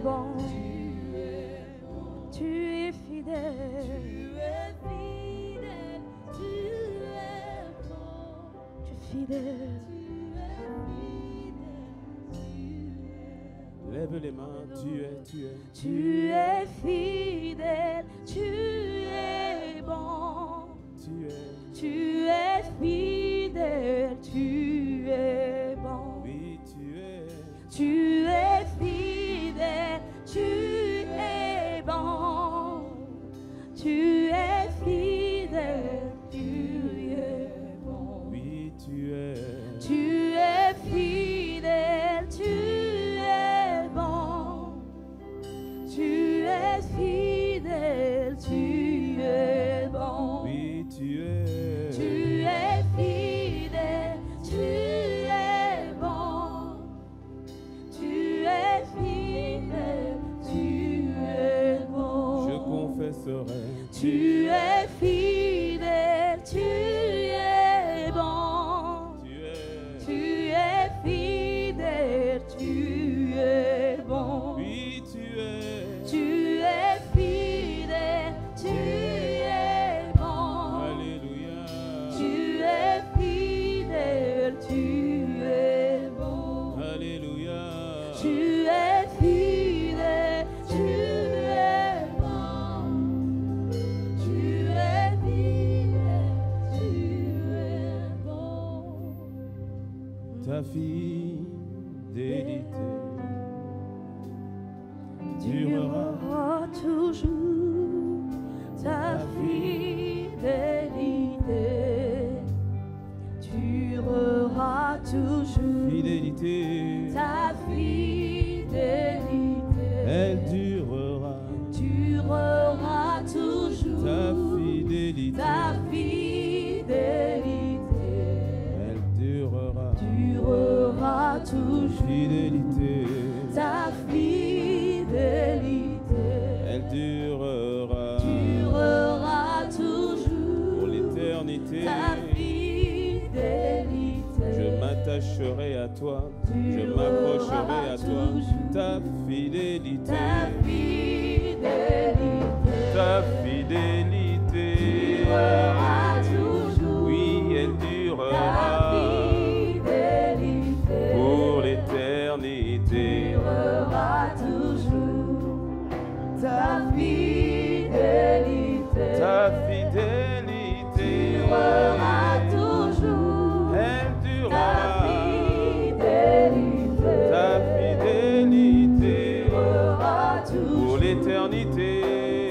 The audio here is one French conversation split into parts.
bon. Tu es fidèle. Tu es fidèle. Lève les mains, tu es. Tu es fidèle, tu es bon. Tu es fidèle, tu es bon. Oui, Tu es fidèle, tu es bon. Tu es fidèle, tu es bon. Oui, tu es. Tu es fidèle, tu es bon. Tu es fidèle, tu es bon. Oui, tu es. Tu es fidèle, tu es bon. Tu es fidèle, tu es bon. Je confesserai. Tu es fidèle, tu es bon. Tu es fidèle, tu es bon. Oui, tu es. Tu es fidèle, tu es bon. Alléluia. Tu es fidèle, tu es bon. Alléluia. Tu es fidèle, tu es bon. Tu es fidèle, tu es bon. Ta fidélité durera toujours. Ta fidélité durera toujours. Fidélité, Ta fidélité elle durera. Durera toujours. Ta fidélité, Ta fidélité elle durera. Durera toujours. Fidélité, Ta fidélité elle durera. Durera toujours. Pour l'éternité, Ta fidélité je m'attacherai à toi. Je m'approcherai à toi. Ta fidélité, Ta fidélité ta fidélité, durera toujours. oui, elle Ta durera. fidélité Pour l'éternité, durera toujours. Ta fidélité ta fidélité, durera toujours. elle Ta durera. fidélité Ta fidélité, durera pour toujours. l'éternité,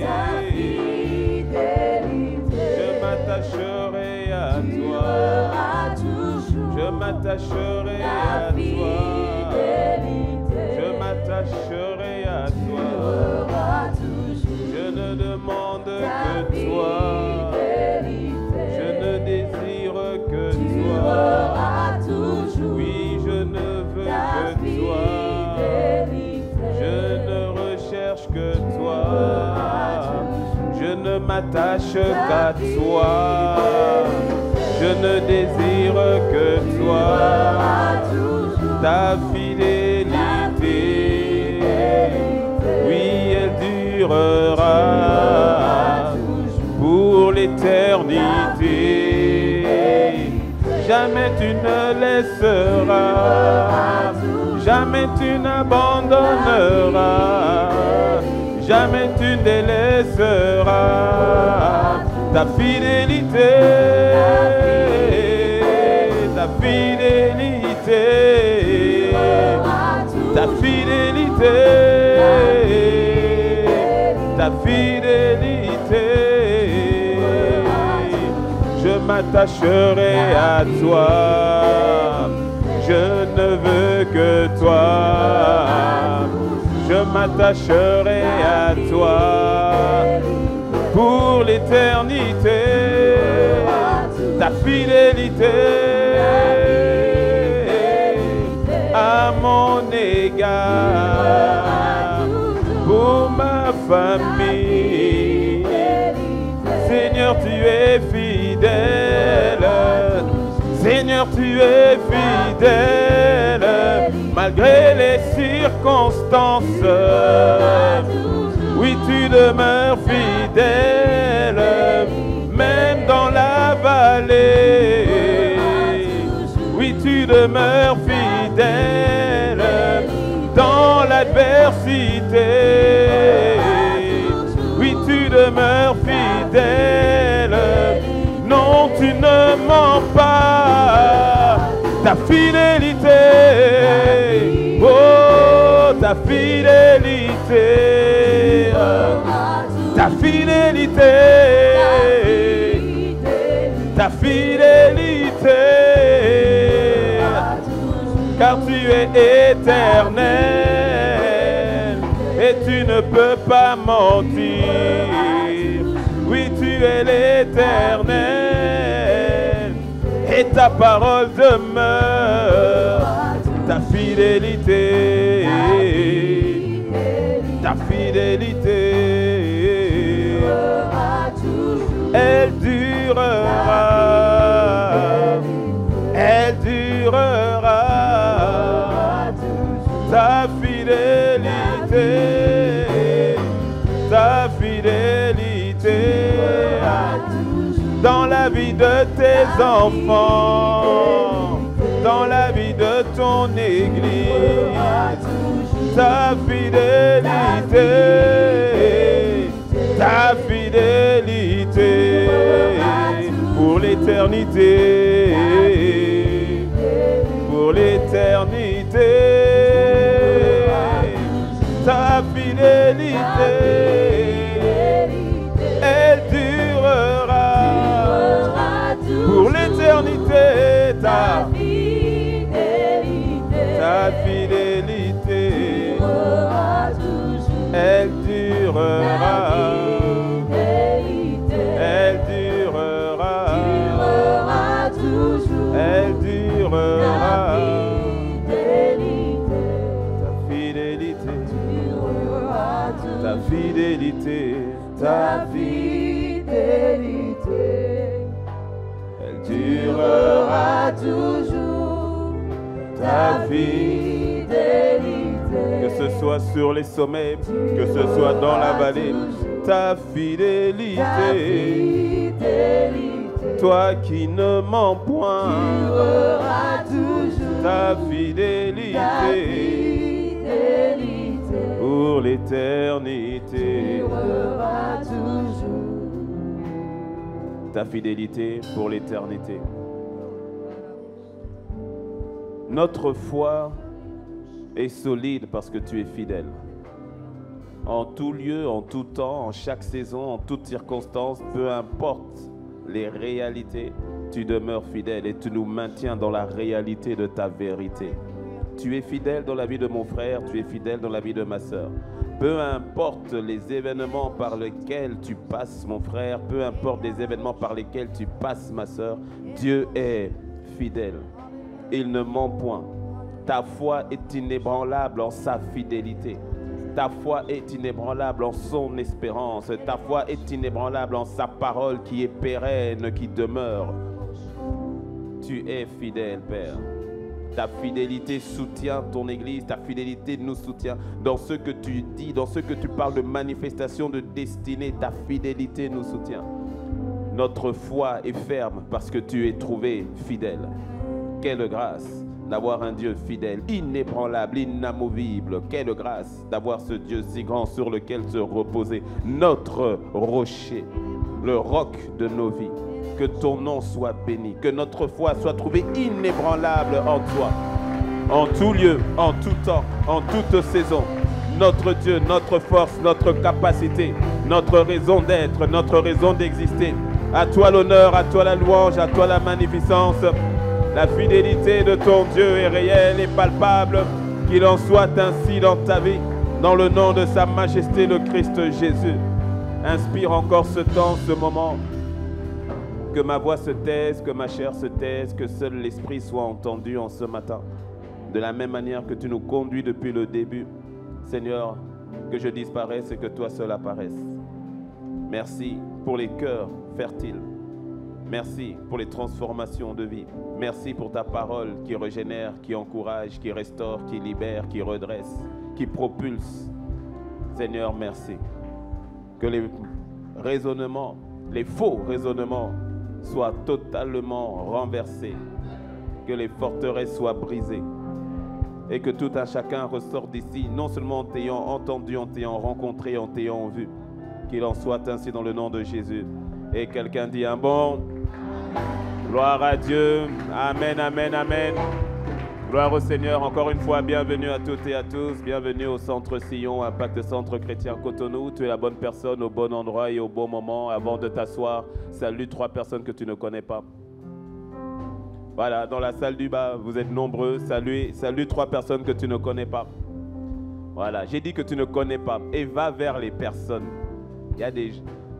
Ta fidélité je m'attacherai à toi. durera toujours. Je m'attacherai Ta à toi. fidélité Je m'attacherai à toi. durera toujours. Je ne demande Ta que toi. fidélité Je ne désire que toi. durera toujours. Oui, je ne veux Ta que toi. fidélité Je ne recherche que toi. Je ne m'attache qu'à toi. Je ne désire que toi. Ta fidélité, oui, elle durera pour l'éternité. Jamais tu ne laisseras, jamais tu n'abandonneras, jamais tu ne délaisseras ta fidélité, ta fidélité, ta fidélité, ta fidélité. Je m'attacherai à toi, je ne veux que toi. Je m'attacherai à toi pour l'éternité. Ta fidélité à mon égard, pour ma famille. Seigneur, tu es fidèle. Seigneur, tu es fidèle. Malgré les circonstances. Oui, tu demeures fidèle, même dans la vallée. Oui, tu demeures fidèle dans l'adversité. Oui, tu demeures fidèle. Non, tu ne mens pas. Ta fidélité, oh, ta fidélité, ta fidélité, ta fidélité, car tu es éternel et tu ne peux pas mentir. Oui, tu es l'éternel et ta parole demeure. Ta fidélité, ta fidélité, elle durera, elle durera. Ta fidélité, ta fidélité, dans la vie de tes enfants, dans la vie de ton église, ta fidélité, ta fidélité, pour l'éternité, pour l'éternité, ta fidélité, elle durera, pour l'éternité, ta fidélité, elle durera, elle durera, elle durera, ta fidélité, ta fidélité, ta fidélité, elle durera toujours. Ta fidélité, que ce soit sur les sommets, que ce soit dans la vallée, ta fidélité, toi qui ne mens point, ta fidélité, pour l'éternité, ta fidélité pour l'éternité. Notre foi est solide parce que tu es fidèle. En tout lieu, en tout temps, en chaque saison, en toute circonstance, peu importe les réalités, tu demeures fidèle et tu nous maintiens dans la réalité de ta vérité. Tu es fidèle dans la vie de mon frère, tu es fidèle dans la vie de ma sœur. Peu importe les événements par lesquels tu passes, mon frère, peu importe les événements par lesquels tu passes, ma sœur, Dieu est fidèle. Il ne ment point. Ta foi est inébranlable en sa fidélité. Ta foi est inébranlable en son espérance. Ta foi est inébranlable en sa parole qui est pérenne, qui demeure. Tu es fidèle, Père. Ta fidélité soutient ton Église, ta fidélité nous soutient dans ce que tu dis, dans ce que tu parles de manifestation de destinée. Ta fidélité nous soutient. Notre foi est ferme parce que tu es trouvé fidèle. Quelle grâce d'avoir un Dieu fidèle, inébranlable, inamovible. Quelle grâce d'avoir ce Dieu si grand sur lequel se reposer. Notre rocher, le roc de nos vies. Que ton nom soit béni, que notre foi soit trouvée inébranlable en toi. En tout lieu, en tout temps, en toute saison. Notre Dieu, notre force, notre capacité, notre raison d'être, notre raison d'exister. À toi l'honneur, à toi la louange, à toi la magnificence. La fidélité de ton Dieu est réelle et palpable. Qu'il en soit ainsi dans ta vie, dans le nom de sa majesté, le Christ Jésus. Inspire encore ce temps, ce moment. Que ma voix se taise, que ma chair se taise, que seul l'Esprit soit entendu en ce matin. De la même manière que tu nous conduis depuis le début. Seigneur, que je disparaisse et que toi seul apparaisses. Merci pour les cœurs fertiles. Merci pour les transformations de vie. Merci pour ta parole qui régénère, qui encourage, qui restaure, qui libère, qui redresse, qui propulse. Seigneur, merci. Que les raisonnements, les faux raisonnements soient totalement renversés. Que les forteresses soient brisées. Et que tout un chacun ressorte d'ici, non seulement en t'ayant entendu, en t'ayant rencontré, en t'ayant vu. Qu'il en soit ainsi dans le nom de Jésus. Et quelqu'un dit un bon. Gloire à Dieu. Amen, amen, amen. Gloire au Seigneur. Encore une fois, bienvenue à toutes et à tous. Bienvenue au Centre Sillon, Impact Centre Chrétien Cotonou. Tu es la bonne personne au bon endroit et au bon moment. Avant de t'asseoir, salue 3 personnes que tu ne connais pas. Voilà, dans la salle du bas, vous êtes nombreux. Salue 3 personnes que tu ne connais pas. Voilà, j'ai dit que tu ne connais pas. Et va vers les personnes. Il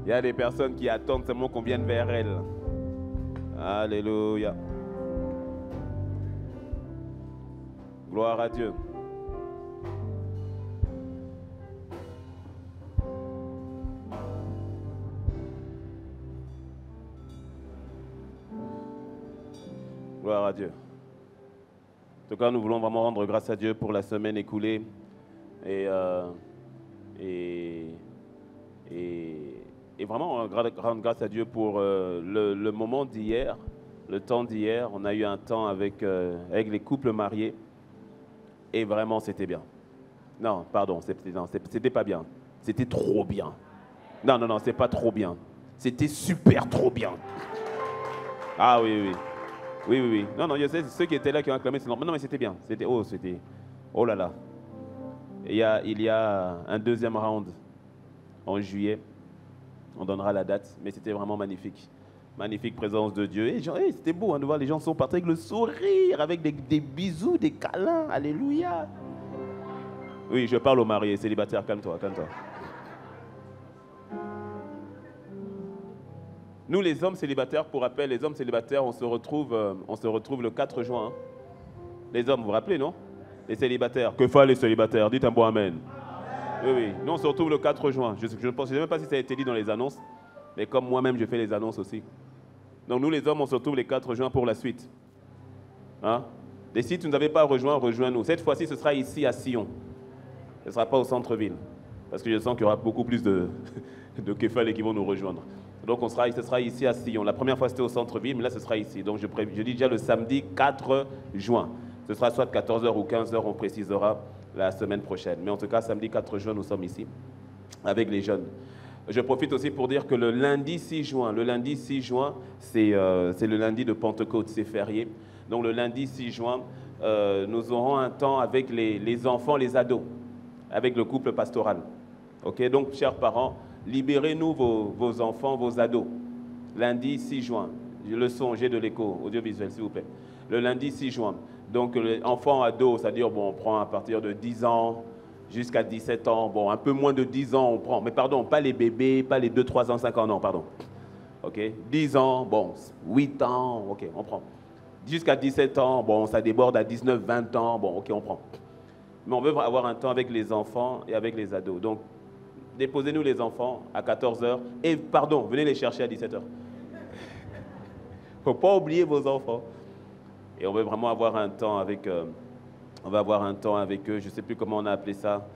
y a des personnes qui attendent seulement qu'on vienne vers elles. Alléluia. Gloire à Dieu. Gloire à Dieu. En tout cas, nous voulons vraiment rendre grâce à Dieu pour la semaine écoulée et vraiment rendre grâce à Dieu pour le moment d'hier, le temps d'hier. On a eu un temps avec les couples mariés et vraiment c'était bien. Non, pardon, c'était pas bien. C'était trop bien. Non, c'est pas trop bien. C'était super trop bien. Ah oui. Oui. Non, je sais, ceux qui étaient là qui ont acclamé, c'est normal. Non, mais c'était bien. Oh là là. Et il y a un deuxième round en juillet. On donnera la date, mais c'était vraiment magnifique. Magnifique présence de Dieu. Et c'était beau de voir les gens sont partis avec le sourire, avec des bisous, des câlins. Alléluia. Oui, je parle aux mariés, célibataires, calme-toi. Nous, les hommes célibataires, pour rappel, les hommes célibataires, on se retrouve le 4 juin. Hein. Les hommes, vous vous rappelez, non? Les célibataires. Que font les célibataires? Dites un bon amen. Oui. Nous, on se retrouve le 4 juin. Je ne pense même pas si ça a été dit dans les annonces, mais comme moi-même, je fais les annonces aussi. Donc, nous, les hommes, on se retrouve le 4 juin pour la suite. Hein? Et si tu ne nous avais pas rejoint, rejoins-nous. Cette fois-ci, ce sera ici à Sion. Ce ne sera pas au centre-ville. Parce que je sens qu'il y aura beaucoup plus de Képhale qui vont nous rejoindre. Donc, ce sera ici à Sion. La première fois, c'était au centre-ville, mais là, ce sera ici. Donc, je dis déjà le samedi 4 juin. Ce sera soit 14h ou 15h, on précisera la semaine prochaine. Mais en tout cas, samedi 4 juin, nous sommes ici avec les jeunes. Je profite aussi pour dire que le lundi 6 juin, c'est le lundi de Pentecôte, c'est férié. Donc, le lundi 6 juin, nous aurons un temps avec les enfants, les ados, avec le couple pastoral. Ok, donc, chers parents, libérez-nous vos enfants, vos ados. Lundi 6 juin. Le son, j'ai de l'écho audiovisuel, s'il vous plaît. Le lundi 6 juin. Donc, les enfants, ados, c'est-à-dire, bon, on prend à partir de 10 ans jusqu'à 17 ans. Bon, un peu moins de 10 ans, on prend. Mais pardon, pas les bébés, pas les 2, 3 ans, 5 ans, non, pardon. Ok, 10 ans, bon, 8 ans, ok, on prend. Jusqu'à 17 ans, bon, ça déborde à 19, 20 ans, bon, ok, on prend. Mais on veut avoir un temps avec les enfants et avec les ados. Donc, déposez-nous les enfants à 14h. Et pardon, venez les chercher à 17h. Il ne faut pas oublier vos enfants. Et on veut vraiment avoir un temps avec eux. Je ne sais plus comment on a appelé ça.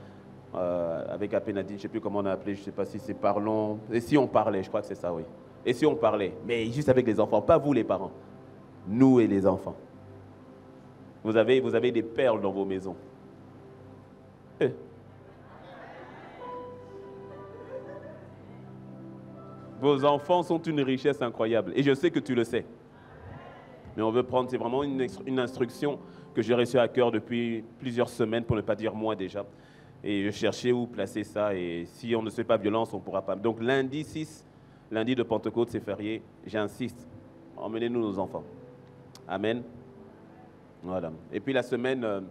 Avec Apénadine, je ne sais plus comment on a appelé. Je ne sais pas si c'est parlons. Et si on parlait, je crois que c'est ça, oui. Et si on parlait, mais juste avec les enfants, pas vous les parents. Nous et les enfants. Vous avez des perles dans vos maisons. Vos enfants sont une richesse incroyable. Et je sais que tu le sais. Mais on veut prendre, c'est vraiment une instruction que j'ai reçue à cœur depuis plusieurs semaines, pour ne pas dire mois déjà. Et je cherchais où placer ça. Et si on ne se fait pas violence, on ne pourra pas. Donc lundi 6, lundi de Pentecôte, c'est férié. J'insiste, emmenez-nous nos enfants. Amen. Voilà. Et puis la semaine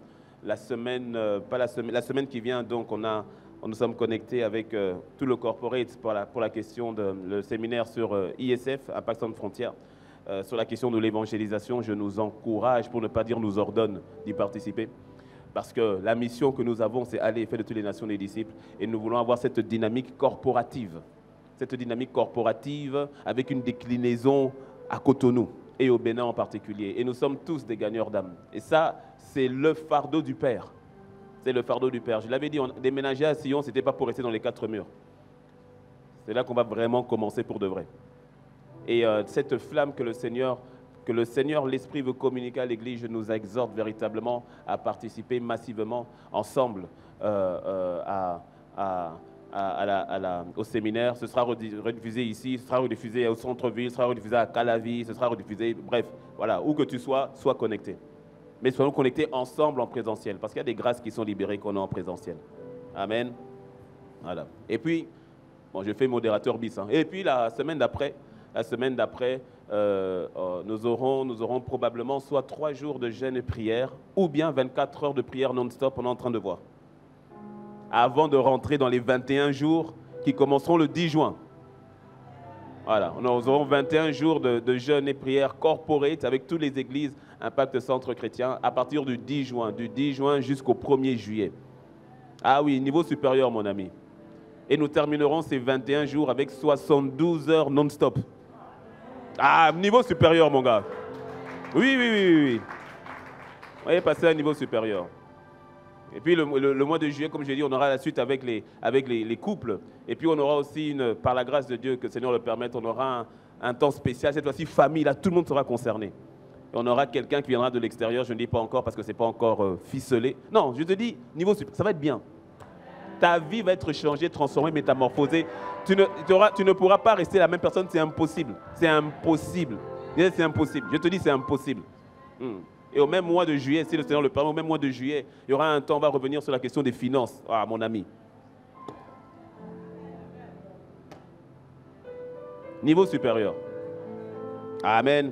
qui vient, donc nous sommes connectés avec tout le corporate pour la question le séminaire sur ISF, Impact Sans Frontières. Sur la question de l'évangélisation, je nous encourage, pour ne pas dire nous ordonne, d'y participer. Parce que la mission que nous avons, c'est aller et faire de toutes les nations des disciples. Et nous voulons avoir cette dynamique corporative. Cette dynamique corporative avec une déclinaison à Cotonou et au Bénin en particulier. Et nous sommes tous des gagneurs d'âme. Et ça, c'est le fardeau du Père. C'est le fardeau du Père. Je l'avais dit, déménager à Sion, ce n'était pas pour rester dans les 4 murs. C'est là qu'on va vraiment commencer pour de vrai. Et cette flamme que le Seigneur, l'Esprit veut communiquer à l'Église, je nous exhorte véritablement à participer massivement ensemble au séminaire. Ce sera rediffusé ici, ce sera rediffusé au centre-ville, ce sera rediffusé à Calavi, ce sera rediffusé, bref, voilà, où que tu sois connecté. Mais soyons connectés ensemble en présentiel, parce qu'il y a des grâces qui sont libérées qu'on a en présentiel. Amen. Voilà. Et puis, je fais modérateur bis. Hein. Et puis la semaine d'après, nous aurons probablement soit 3 jours de jeûne et prière, ou bien 24 heures de prière non-stop, on est en train de voir. Avant de rentrer dans les 21 jours qui commenceront le 10 juin. Voilà, nous aurons 21 jours de jeûne et prière corporate avec toutes les églises Impact Centre Chrétien à partir du 10 juin jusqu'au 1er juillet. Ah oui, niveau supérieur, mon ami. Et nous terminerons ces 21 jours avec 72 heures non-stop. Ah, niveau supérieur, mon gars. Oui. On est passé à un niveau supérieur. Et puis le mois de juillet, comme je l'ai dit, on aura la suite avec les couples. Et puis on aura aussi, par la grâce de Dieu, que le Seigneur le permette, on aura un temps spécial. Cette fois-ci, famille, là, tout le monde sera concerné. Et on aura quelqu'un qui viendra de l'extérieur, je ne dis pas encore parce que ce n'est pas encore ficelé. Non, je te dis, niveau supérieur, ça va être bien. Ta vie va être changée, transformée, métamorphosée. Tu ne pourras pas rester la même personne, c'est impossible. C'est impossible. C'est impossible. Je te dis, c'est impossible. Et au même mois de juillet, si le Seigneur le permet, au même mois de juillet, il y aura un temps, on va revenir sur la question des finances. Ah, mon ami. Niveau supérieur. Amen.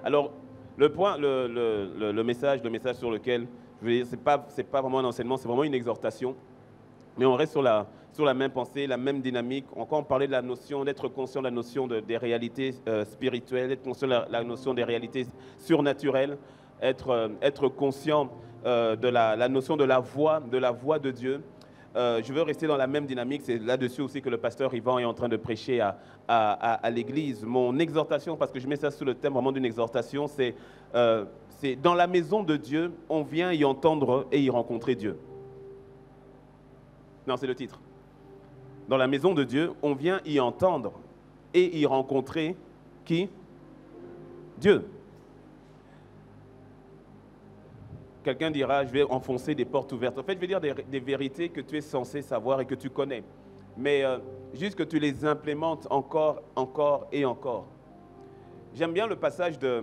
Alors, le message sur lequel je veux dire, c'est pas vraiment un enseignement, c'est vraiment une exhortation. Mais on reste sur la même pensée, la même dynamique. Encore, on parlait de la notion d'être conscient de la notion des réalités spirituelles, être conscient de la notion des réalités surnaturelles, être conscient de la notion de la voix de Dieu. Je veux rester dans la même dynamique. C'est là-dessus aussi que le pasteur Yvan est en train de prêcher à l'Église. Mon exhortation, parce que je mets ça sous le thème vraiment d'une exhortation, c'est dans la maison de Dieu, on vient y entendre et y rencontrer Dieu. Non, c'est le titre. Dans la maison de Dieu, on vient y entendre et y rencontrer qui? Dieu. Quelqu'un dira, je vais enfoncer des portes ouvertes. En fait, je vais dire des vérités que tu es censé savoir et que tu connais. Mais juste que tu les implémentes encore et encore. J'aime bien le passage de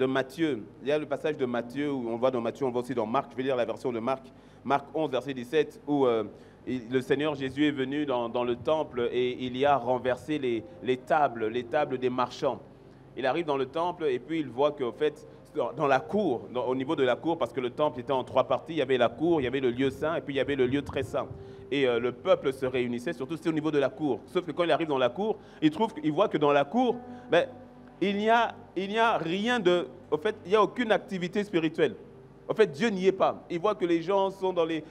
Matthieu. Il y a le passage de Matthieu, où on voit dans Matthieu, on voit aussi dans Marc. Je vais lire la version de Marc. Marc 11, verset 17, où le Seigneur Jésus est venu dans le temple et il y a renversé les tables des marchands. Il arrive dans le temple et puis il voit qu'en fait, dans la cour, au niveau de la cour, parce que le temple était en 3 parties, il y avait la cour, il y avait le lieu saint et puis il y avait le lieu très saint. Et le peuple se réunissait, surtout c'était au niveau de la cour. Sauf que quand il arrive dans la cour, il voit que dans la cour, il n'y a rien de... En fait, il n'y a aucune activité spirituelle. En fait, Dieu n'y est pas. Il voit que les gens sont dans les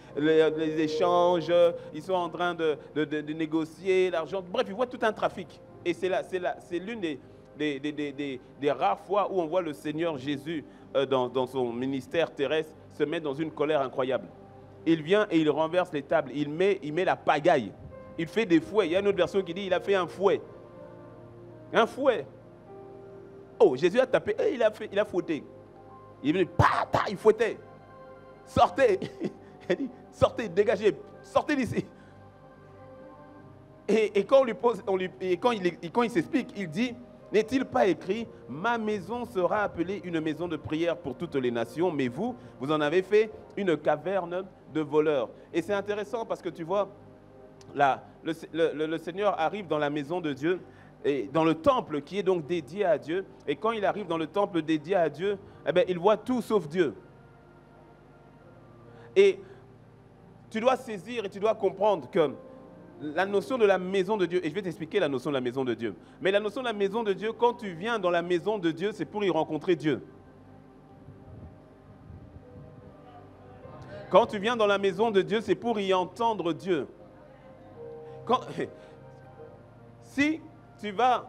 échanges, ils sont en train de négocier l'argent. Bref, il voit tout un trafic. Et c'est l'une des rares fois où on voit le Seigneur Jésus dans son ministère terrestre se mettre dans une colère incroyable. Il vient et il renverse les tables. Il met la pagaille. Il fait des fouets. Il y a une autre version qui dit il a fait un fouet. Un fouet. Oh, Jésus a tapé, il a fouetté. Il est venu, il fouettait. Sortez. Il a dit, sortez, dégagez, sortez d'ici. Et quand il s'explique, il dit, n'est-il pas écrit, ma maison sera appelée une maison de prière pour toutes les nations, mais vous en avez fait une caverne de voleurs. Et c'est intéressant parce que tu vois, là, le Seigneur arrive dans la maison de Dieu, et dans le temple qui est donc dédié à Dieu. Et quand il arrive dans le temple dédié à Dieu, il voit tout sauf Dieu. Et tu dois saisir et tu dois comprendre que la notion de la maison de Dieu, et je vais t'expliquer la notion de la maison de Dieu, mais la notion de la maison de Dieu, quand tu viens dans la maison de Dieu, c'est pour y rencontrer Dieu. Quand tu viens dans la maison de Dieu, c'est pour y entendre Dieu. Si tu vas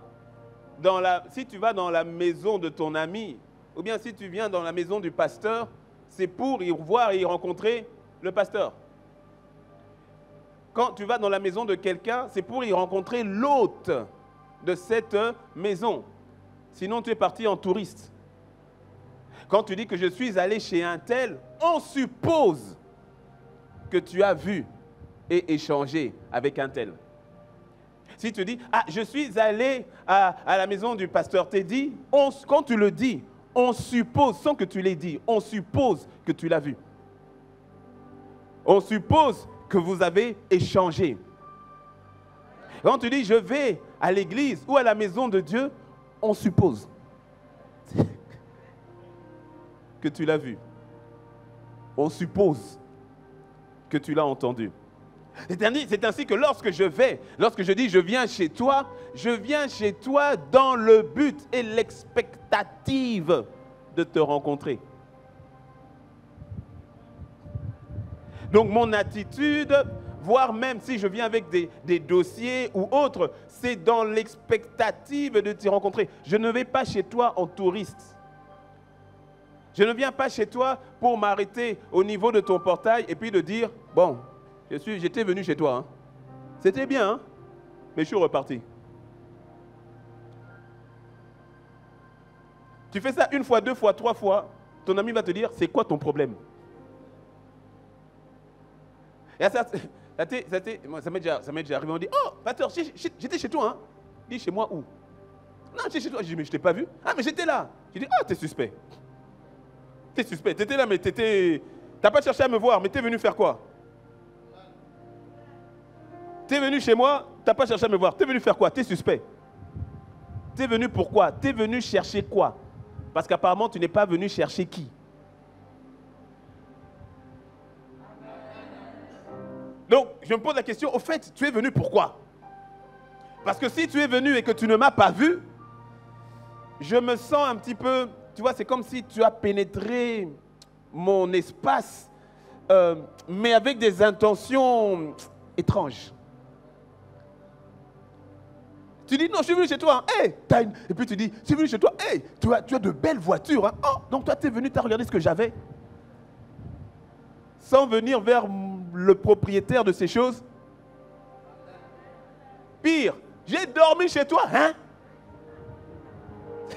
si tu vas dans la maison de ton ami, ou bien si tu viens dans la maison du pasteur, c'est pour y voir et y rencontrer le pasteur. Quand tu vas dans la maison de quelqu'un, c'est pour y rencontrer l'hôte de cette maison. Sinon, tu es parti en touriste. Quand tu dis que je suis allé chez un tel, on suppose que tu as vu et échangé avec un tel. Si tu dis, ah, je suis allé à la maison du pasteur Teddy, quand tu le dis, on suppose, sans que tu l'aies dit, on suppose que tu l'as vu. On suppose que vous avez échangé. Quand tu dis, je vais à l'église ou à la maison de Dieu, on suppose que tu l'as vu. On suppose que tu l'as entendu. C'est ainsi que lorsque je dis je viens chez toi dans le but et l'expectative de te rencontrer. Donc mon attitude, voire même si je viens avec des dossiers ou autres, c'est dans l'expectative de te rencontrer. Je ne vais pas chez toi en touriste. Je ne viens pas chez toi pour m'arrêter au niveau de ton portail et puis de dire, bon, j'étais venu chez toi. Hein. C'était bien, hein, mais je suis reparti. Tu fais ça une fois, deux fois, trois fois, ton ami va te dire, c'est quoi ton problème? Et ça m'est déjà arrivé, on dit, oh, pasteur, j'étais chez toi. Hein. Il dit, chez moi où? Non, j'étais chez toi. Je dis, mais je ne t'ai pas vu. Ah, mais j'étais là. Je dis, ah, t'es suspect. T'es suspect. T'étais là, mais t'as pas cherché à me voir, mais t'es venu faire quoi? T'es venu chez moi, t'as pas cherché à me voir. T'es venu faire quoi? T'es suspect. T'es venu pourquoi? T'es venu chercher quoi? Parce qu'apparemment, tu n'es pas venu chercher qui? Donc, je me pose la question, au fait, tu es venu pourquoi? Parce que si tu es venu et que tu ne m'as pas vu, je me sens un petit peu, tu vois, c'est comme si tu as pénétré mon espace, mais avec des intentions étranges. Tu dis, non, je suis venu chez toi. Hey, et puis tu dis, je suis venu chez toi. Hey, tu as de belles voitures. Hein? Oh, donc toi, tu es venu, tu as regardé ce que j'avais. Sans venir vers le propriétaire de ces choses. Pire, j'ai dormi chez toi. Hein?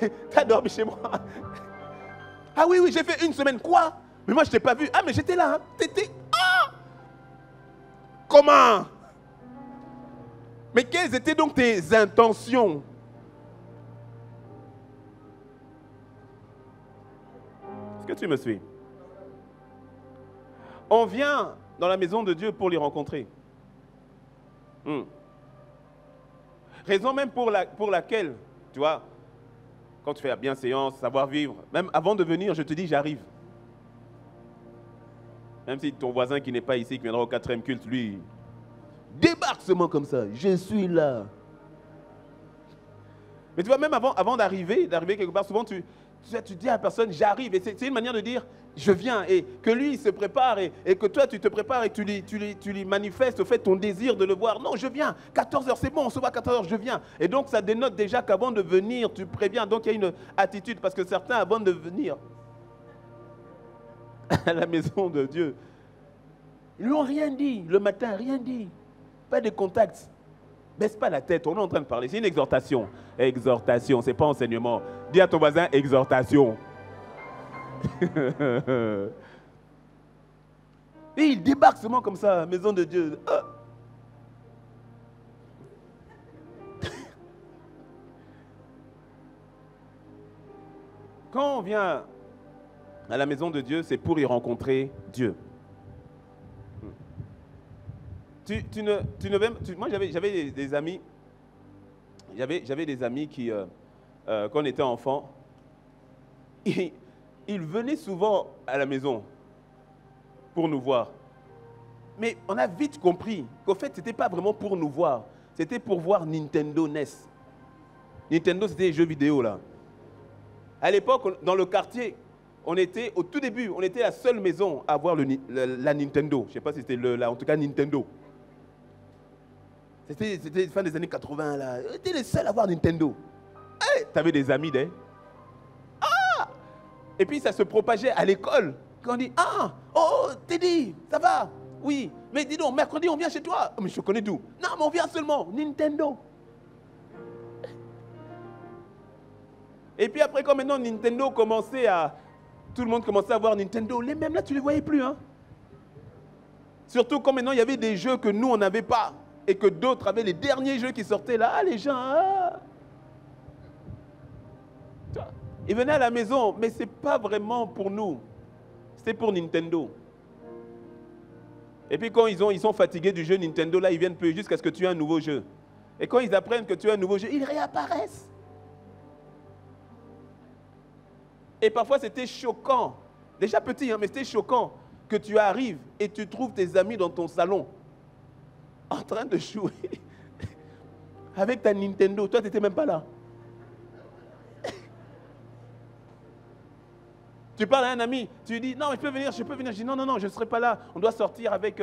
Tu as dormi chez moi. Ah oui, j'ai fait une semaine. Quoi? Mais moi, je ne t'ai pas vu. Ah, mais j'étais là. Hein? T'étais... Ah! Comment? Mais quelles étaient donc tes intentions? Est-ce que tu me suis? On vient dans la maison de Dieu pour les rencontrer. Raison même pour laquelle, tu vois, quand tu fais la bienséance, savoir vivre, même avant de venir, je te dis, j'arrive. Même si ton voisin qui n'est pas ici, qui viendra au 4e culte, lui, débarque seulement comme ça, je suis là. Mais tu vois, même avant d'arriver quelque part, souvent tu dis à la personne, j'arrive. Et c'est une manière de dire, je viens. Et que lui, il se prépare et que toi, tu te prépares et tu lui manifestes au fait ton désir de le voir. Non, je viens. 14h, c'est bon, on se voit à 14h, je viens. Et donc, ça dénote déjà qu'avant de venir, tu préviens. Donc, il y a une attitude. Parce que certains, avant de venir à la maison de Dieu, ils n'ont rien dit. Le matin, rien dit. Pas de contact. Baisse pas la tête, on est en train de parler. C'est une exhortation. Exhortation, c'est pas enseignement. Dis à ton voisin, exhortation. Et il débarque seulement comme ça, à la maison de Dieu. Quand on vient à la maison de Dieu, c'est pour y rencontrer Dieu. Moi, j'avais des amis. J'avais des amis qui, quand on était enfant, ils venaient souvent à la maison pour nous voir. Mais on a vite compris qu'au fait, ce n'était pas vraiment pour nous voir. C'était pour voir Nintendo NES. Nintendo, c'était les jeux vidéo, là. À l'époque, dans le quartier, au tout début, on était la seule maison à avoir la Nintendo. Je ne sais pas si c'était en tout cas Nintendo. C'était fin des années 80, là. On était les seuls à avoir Nintendo. Hey, tu avais des amis, Ah! Et puis ça se propageait à l'école. Quand on dit, ah, oh, Teddy, ça va? Oui, mais dis donc, mercredi, on vient chez toi. Mais je connais d'où? Non, mais on vient seulement, Nintendo. Et puis après, quand maintenant Nintendo commençait à... Tout le monde commençait à voir Nintendo, les mêmes là, tu ne les voyais plus. Hein? Surtout quand maintenant, il y avait des jeux que nous, on n'avait pas. Et que d'autres avaient les derniers jeux qui sortaient là. Ah, les gens, ah. Ils venaient à la maison, mais ce n'est pas vraiment pour nous. C'était pour Nintendo. Et puis quand ils sont fatigués du jeu Nintendo, là, ils viennent plus jusqu'à ce que tu aies un nouveau jeu. Et quand ils apprennent que tu as un nouveau jeu, ils réapparaissent. Et parfois, c'était choquant. Déjà petit, hein, mais c'était choquant que tu arrives et tu trouves tes amis dans ton salon en train de jouer avec ta Nintendo. Toi, tu n'étais même pas là. Tu parles à un ami, tu lui dis, non, je peux venir. Je dis, non, je ne serai pas là. On doit sortir avec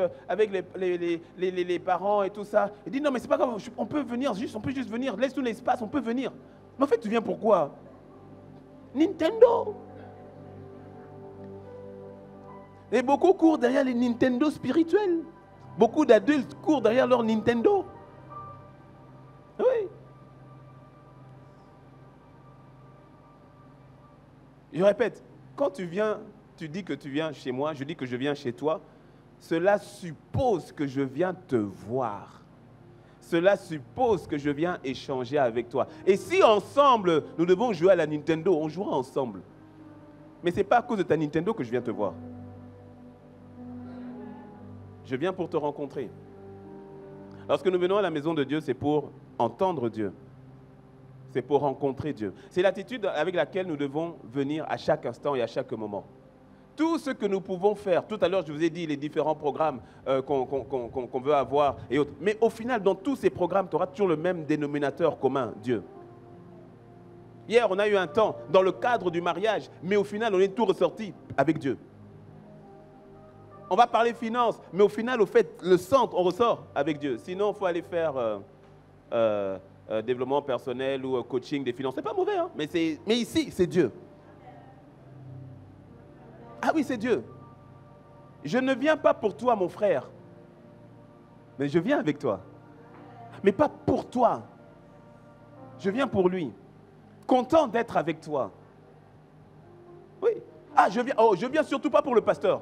les parents et tout ça. Il dit, non, mais c'est pas grave, on peut venir, on peut juste venir. Laisse-nous l'espace, on peut venir. Mais en fait, tu viens pourquoi? Nintendo. Et beaucoup courent derrière les Nintendo spirituels. Beaucoup d'adultes courent derrière leur Nintendo. Oui. Je répète, quand tu viens, tu dis que tu viens chez moi, je dis que je viens chez toi, cela suppose que je viens te voir. Cela suppose que je viens échanger avec toi. Et si ensemble, nous devons jouer à la Nintendo, on jouera ensemble. Mais ce n'est pas à cause de ta Nintendo que je viens te voir. Je viens pour te rencontrer. Lorsque nous venons à la maison de Dieu, c'est pour entendre Dieu. C'est pour rencontrer Dieu. C'est l'attitude avec laquelle nous devons venir à chaque instant et à chaque moment. Tout ce que nous pouvons faire, tout à l'heure je vous ai dit les différents programmes qu'on veut avoir et autres. Mais au final, dans tous ces programmes, tu auras toujours le même dénominateur commun, Dieu. Hier, on a eu un temps dans le cadre du mariage, mais au final, on est tout ressorti avec Dieu. On va parler finances, mais au final, au fait, le centre, on ressort avec Dieu. Sinon, il faut aller faire développement personnel ou coaching des finances. C'est pas mauvais, hein, mais ici, c'est Dieu. Ah oui, c'est Dieu. Je ne viens pas pour toi, mon frère, mais je viens avec toi. Mais pas pour toi. Je viens pour lui. Content d'être avec toi. Oui. Ah, je viens surtout pas pour le pasteur.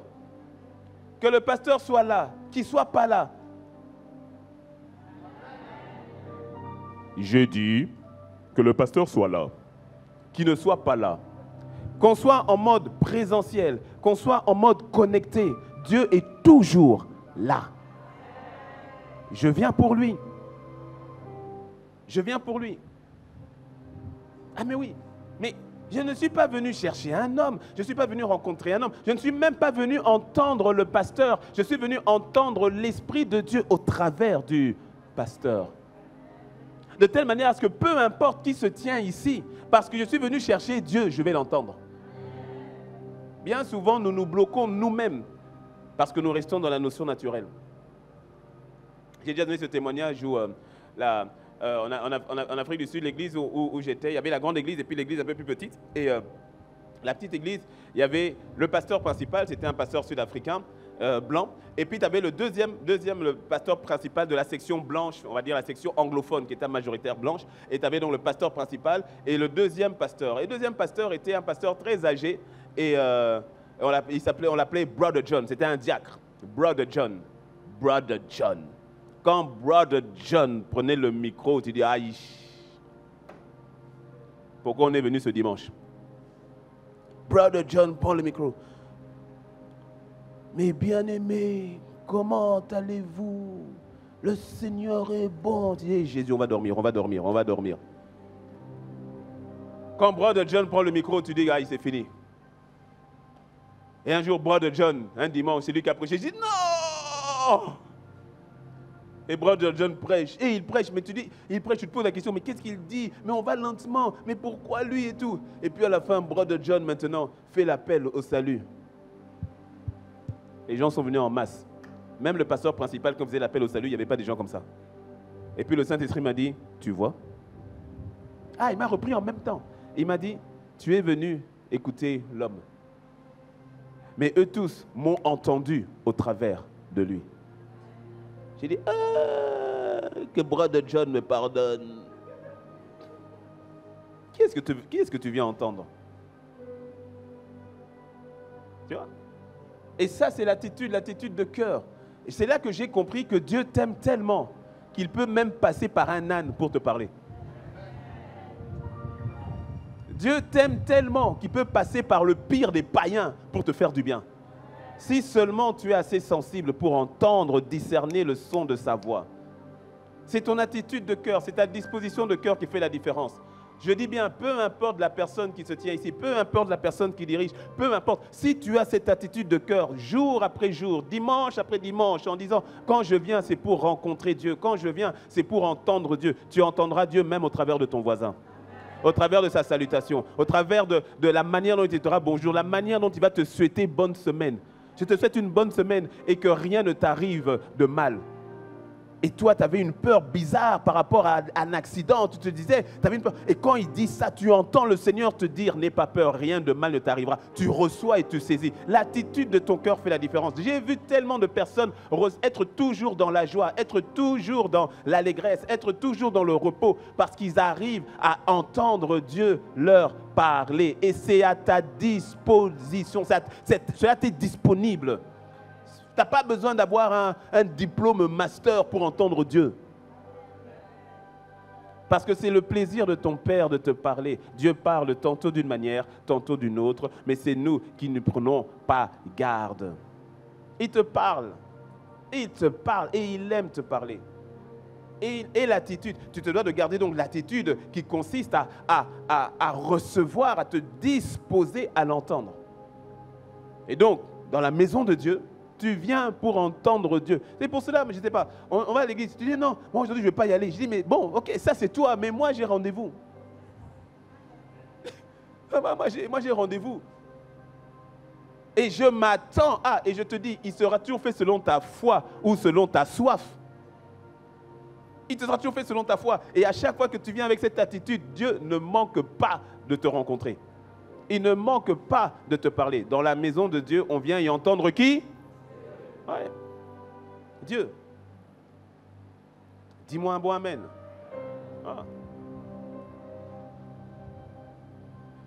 Que le pasteur soit là, qu'il ne soit pas là. J'ai dit que le pasteur soit là, qu'il ne soit pas là. Qu'on soit en mode présentiel, qu'on soit en mode connecté, Dieu est toujours là. Je viens pour lui. Je viens pour lui. Ah mais oui, mais je ne suis pas venu chercher un homme, je ne suis pas venu rencontrer un homme, je ne suis même pas venu entendre le pasteur, je suis venu entendre l'Esprit de Dieu au travers du pasteur. De telle manière à ce que peu importe qui se tient ici, parce que je suis venu chercher Dieu, je vais l'entendre. Bien souvent, nous nous bloquons nous-mêmes parce que nous restons dans la notion naturelle. J'ai déjà donné ce témoignage où en Afrique du Sud, l'église où j'étais, il y avait la grande église et puis l'église un peu plus petite. Et la petite église, il y avait le pasteur principal, c'était un pasteur sud-africain, blanc. Et puis tu avais le deuxième le pasteur principal de la section blanche, on va dire la section anglophone, qui était majoritaire blanche. Et tu avais donc le pasteur principal et le deuxième pasteur. Et le deuxième pasteur était un pasteur très âgé. Et on l'appelait Brother John, c'était un diacre. Brother John. Brother John. Quand Brother John prenait le micro, tu dis, aïe, pourquoi on est venu ce dimanche? Brother John prend le micro. Mes bien-aimés, comment allez-vous? Le Seigneur est bon. Tu dis, Jésus, on va dormir. Quand Brother John prend le micro, tu dis, aïe, c'est fini. Et un jour, Brother John, un dimanche, c'est lui qui a prêché. Je dis, non! Et Brother John prêche, et il prêche, mais tu te poses la question, mais qu'est-ce qu'il dit? Mais on va lentement, mais pourquoi lui et tout? Et puis à la fin, Brother John maintenant fait l'appel au salut. Les gens sont venus en masse. Même le pasteur principal, quand faisait l'appel au salut, il n'y avait pas des gens comme ça. Et puis le Saint-Esprit m'a dit, tu vois? Ah, il m'a repris en même temps. Il m'a dit, tu es venu écouter l'homme. Mais eux tous m'ont entendu au travers de lui. J'ai dit, que Brother John me pardonne. Qui est-ce que tu viens entendre? Tu vois? Et ça, c'est l'attitude de cœur. Et c'est là que j'ai compris que Dieu t'aime tellement qu'il peut même passer par un âne pour te parler. Dieu t'aime tellement qu'il peut passer par le pire des païens pour te faire du bien. Si seulement tu es assez sensible pour entendre, discerner le son de sa voix. C'est ton attitude de cœur, c'est ta disposition de cœur qui fait la différence. Je dis bien, peu importe la personne qui se tient ici, peu importe la personne qui dirige, peu importe. Si tu as cette attitude de cœur, jour après jour, dimanche après dimanche, en disant, quand je viens, c'est pour rencontrer Dieu. Quand je viens, c'est pour entendre Dieu. Tu entendras Dieu même au travers de ton voisin. Au travers de sa salutation, au travers de la manière dont il te dira bonjour, la manière dont il va te souhaiter bonne semaine. Je te souhaite une bonne semaine et que rien ne t'arrive de mal. Et toi, tu avais une peur bizarre par rapport à un accident. Tu te disais, tu avais une peur. Et quand il dit ça, tu entends le Seigneur te dire, n'aie pas peur, rien de mal ne t'arrivera. Tu reçois et tu saisis. L'attitude de ton cœur fait la différence. J'ai vu tellement de personnes être toujours dans la joie, être toujours dans l'allégresse, être toujours dans le repos, parce qu'ils arrivent à entendre Dieu leur parler. Et c'est à ta disposition. Cela t'est disponible. Tu n'as pas besoin d'avoir un diplôme master pour entendre Dieu. Parce que c'est le plaisir de ton Père de te parler. Dieu parle tantôt d'une manière, tantôt d'une autre, mais c'est nous qui ne prenons pas garde. Il te parle, et il aime te parler. Et l'attitude, tu te dois de garder donc l'attitude qui consiste à recevoir, à te disposer à l'entendre. Et donc, dans la maison de Dieu, tu viens pour entendre Dieu. C'est pour cela, mais je ne sais pas, on va à l'église, tu dis non, moi aujourd'hui je ne vais pas y aller. Je dis mais bon, ok, ça c'est toi, mais moi j'ai rendez-vous. moi j'ai rendez-vous. Et je m'attends à, et je te dis, il sera toujours fait selon ta foi ou selon ta soif. Il te sera toujours fait selon ta foi. Et à chaque fois que tu viens avec cette attitude, Dieu ne manque pas de te rencontrer. Il ne manque pas de te parler. Dans la maison de Dieu, on vient y entendre qui? Ouais. Dieu. Dis-moi un bon amen. Ah.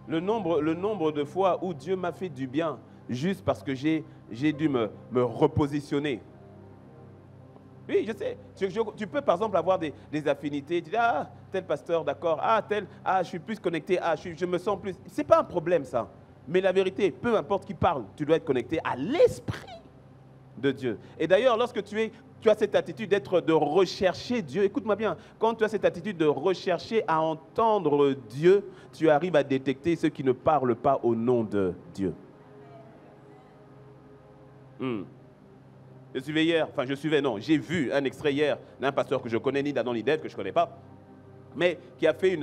Le nombre de fois où Dieu m'a fait du bien juste parce que j'ai dû me repositionner. Oui, je sais. Tu peux par exemple avoir des affinités. Tu dis, ah, tel pasteur, d'accord. Je suis plus connecté. Je me sens plus. Ce n'est pas un problème ça. Mais la vérité, peu importe qui parle, tu dois être connecté à l'esprit de Dieu. Et d'ailleurs, lorsque tu as cette attitude de rechercher Dieu, écoute-moi bien, quand tu as cette attitude de rechercher à entendre Dieu, tu arrives à détecter ceux qui ne parlent pas au nom de Dieu. J'ai vu un extrait hier d'un pasteur que je connais, ni d'Adam ni d'Ève, que je ne connais pas, mais qui a fait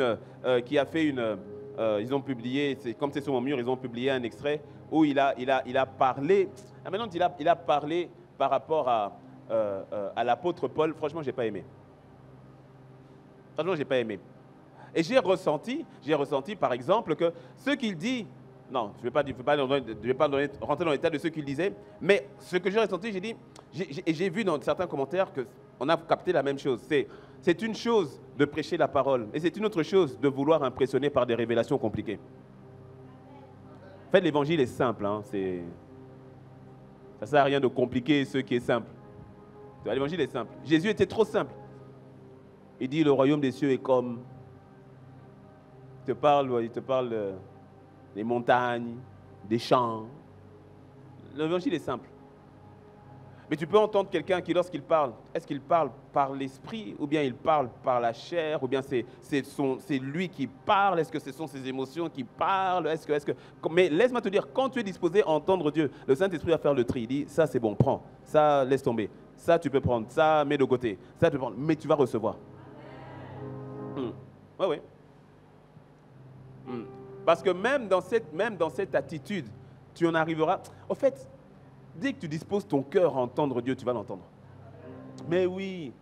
ils ont publié, comme c'est sur mon mur, ils ont publié un extrait où il a parlé, maintenant il a parlé par rapport à l'apôtre Paul. Franchement, je n'ai pas aimé. Et j'ai ressenti par exemple que ce qu'il dit, non, je ne vais pas rentrer dans l'état de ce qu'il disait, mais ce que j'ai ressenti, j'ai vu dans certains commentaires qu'on a capté la même chose. C'est une chose de prêcher la parole, et c'est une autre chose de vouloir impressionner par des révélations compliquées. En fait, l'évangile est simple. Ça ne sert à rien de compliquer ce qui est simple. L'évangile est simple. Jésus était trop simple. Il dit, le royaume des cieux est comme... Il te parle des montagnes, des champs. L'évangile est simple. Mais tu peux entendre quelqu'un qui, lorsqu'il parle, est-ce qu'il parle par l'esprit ou bien il parle par la chair ou bien c'est lui qui parle? Est-ce que ce sont ses émotions qui parlent? Mais laisse-moi te dire, quand tu es disposé à entendre Dieu, le Saint-Esprit va faire le tri. Il dit, ça c'est bon, prends. Ça, laisse tomber. Ça, tu peux prendre. Ça, mets de côté. Ça, tu peux prendre. Mais tu vas recevoir. Oui. Parce que même dans cette attitude, tu en arriveras. En fait, dès que tu disposes ton cœur à entendre Dieu, tu vas l'entendre. Mais oui.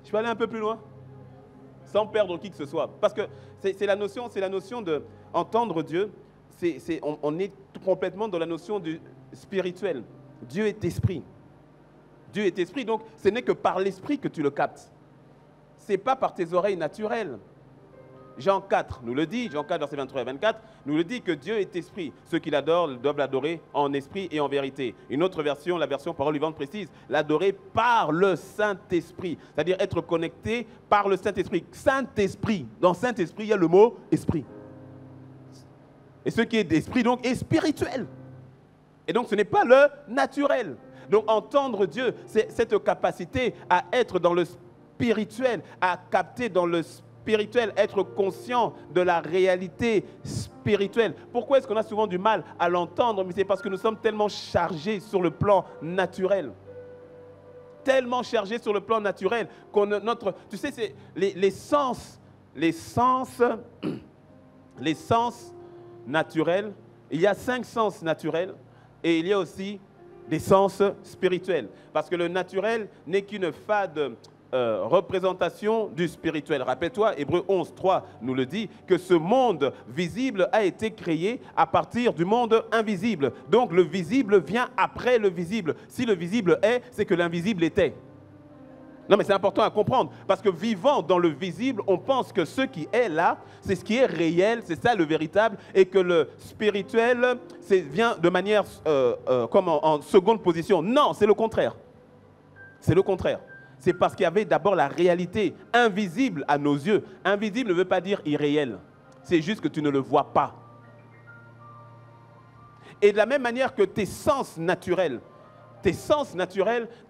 Je peux aller un peu plus loin sans perdre qui que ce soit. Parce que c'est la notion de entendre Dieu. On est complètement dans la notion du spirituel. Dieu est esprit. Dieu est esprit, donc ce n'est que par l'esprit que tu le captes. Ce n'est pas par tes oreilles naturelles. Jean 4 nous le dit, Jean 4, versets 23 et 24, nous le dit que Dieu est esprit. Ceux qui l'adorent doivent l'adorer en esprit et en vérité. Une autre version, la version Parole vivante précise, l'adorer par le Saint-Esprit. C'est-à-dire être connecté par le Saint-Esprit. Saint-Esprit, dans Saint-Esprit, il y a le mot esprit. Et ce qui est d'esprit, donc, est spirituel. Et donc, ce n'est pas le naturel. Donc, entendre Dieu, c'est cette capacité à être dans le spirituel, à capter dans le spirituel, être conscient de la réalité spirituelle. Pourquoi est-ce qu'on a souvent du mal à l'entendre? Mais c'est parce que nous sommes tellement chargés sur le plan naturel. Tellement chargés sur le plan naturel qu'on tu sais, c'est les sens naturels. Il y a 5 sens naturels et il y a aussi des sens spirituels. Parce que le naturel n'est qu'une fade représentation du spirituel. Rappelle-toi, Hébreux 11, 3 nous le dit, que ce monde visible a été créé à partir du monde invisible. Donc le visible vient après le visible. Si le visible est, c'est que l'invisible était. Non, mais c'est important à comprendre, parce que vivant dans le visible, on pense que ce qui est là, c'est ce qui est réel, c'est ça le véritable, et que le spirituel vient de manière comme en seconde position. Non, c'est le contraire. C'est le contraire. C'est parce qu'il y avait d'abord la réalité invisible à nos yeux. Invisible ne veut pas dire irréel. C'est juste que tu ne le vois pas. Et de la même manière que tes sens naturels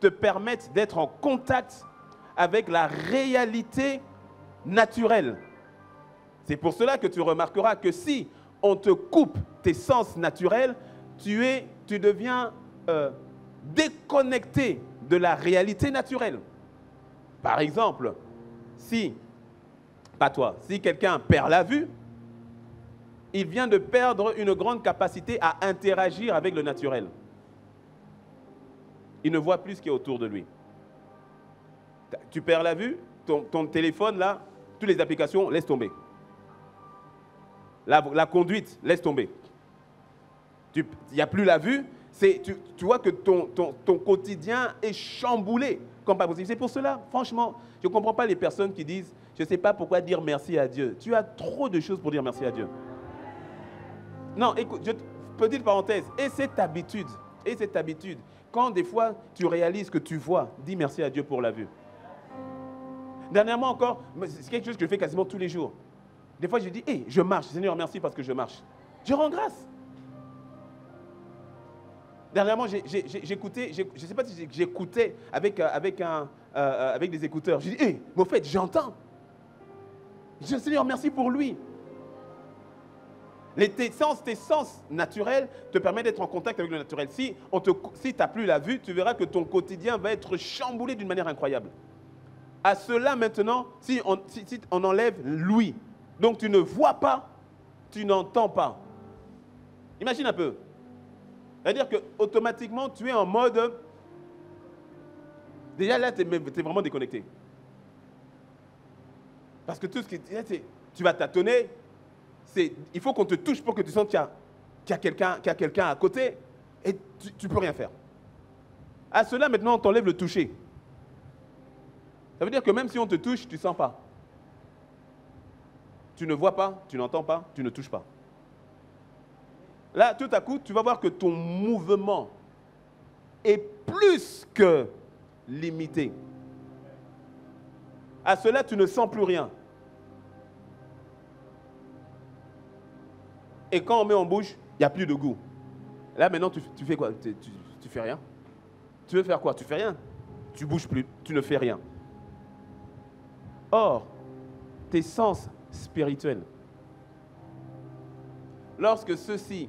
te permettent d'être en contact avec la réalité naturelle. C'est pour cela que tu remarqueras que si on te coupe tes sens naturels, tu deviens déconnecté de la réalité naturelle. Par exemple, si quelqu'un perd la vue, il vient de perdre une grande capacité à interagir avec le naturel. Il ne voit plus ce qui est autour de lui. Tu perds la vue, ton téléphone, là, toutes les applications, laisse tomber. La conduite, laisse tomber. Il n'y a plus la vue, tu vois que ton quotidien est chamboulé comme pas possible. C'est pour cela, franchement, je ne comprends pas les personnes qui disent « je ne sais pas pourquoi dire merci à Dieu ». Tu as trop de choses pour dire merci à Dieu. Non, écoute, petite parenthèse, et cette habitude, quand des fois tu réalises que tu vois, dis merci à Dieu pour la vue. Dernièrement encore, c'est quelque chose que je fais quasiment tous les jours. Des fois je dis, hey, je marche, Seigneur merci parce que je marche. Je rends grâce. Dernièrement, j'écoutais, je ne sais pas si j'écoutais avec des écouteurs. Je dis, hey, mais au fait, j'entends. Je dis, Seigneur merci pour lui. Tes sens naturels te permettent d'être en contact avec le naturel. Si tu n'as plus la vue, tu verras que ton quotidien va être chamboulé d'une manière incroyable. À cela maintenant, si on enlève l'ouïe, donc tu ne vois pas, tu n'entends pas. Imagine un peu. C'est-à-dire qu'automatiquement, tu es en mode... Déjà là, tu es vraiment déconnecté. Parce que tout ce qui... Tu vas tâtonner. Il faut qu'on te touche pour que tu sentes qu'il y a quelqu'un à côté et tu ne peux rien faire. À cela, maintenant, on t'enlève le toucher. Ça veut dire que même si on te touche, tu ne sens pas. Tu ne vois pas, tu n'entends pas, tu ne touches pas. Là, tout à coup, tu vas voir que ton mouvement est plus que limité. À cela, tu ne sens plus rien. Et quand on met en bouche, il n'y a plus de goût. Là, maintenant, tu fais quoi? Tu fais rien. Tu veux faire quoi? Tu fais rien. Tu bouges plus, tu ne fais rien. Or, tes sens spirituels, lorsque ceux-ci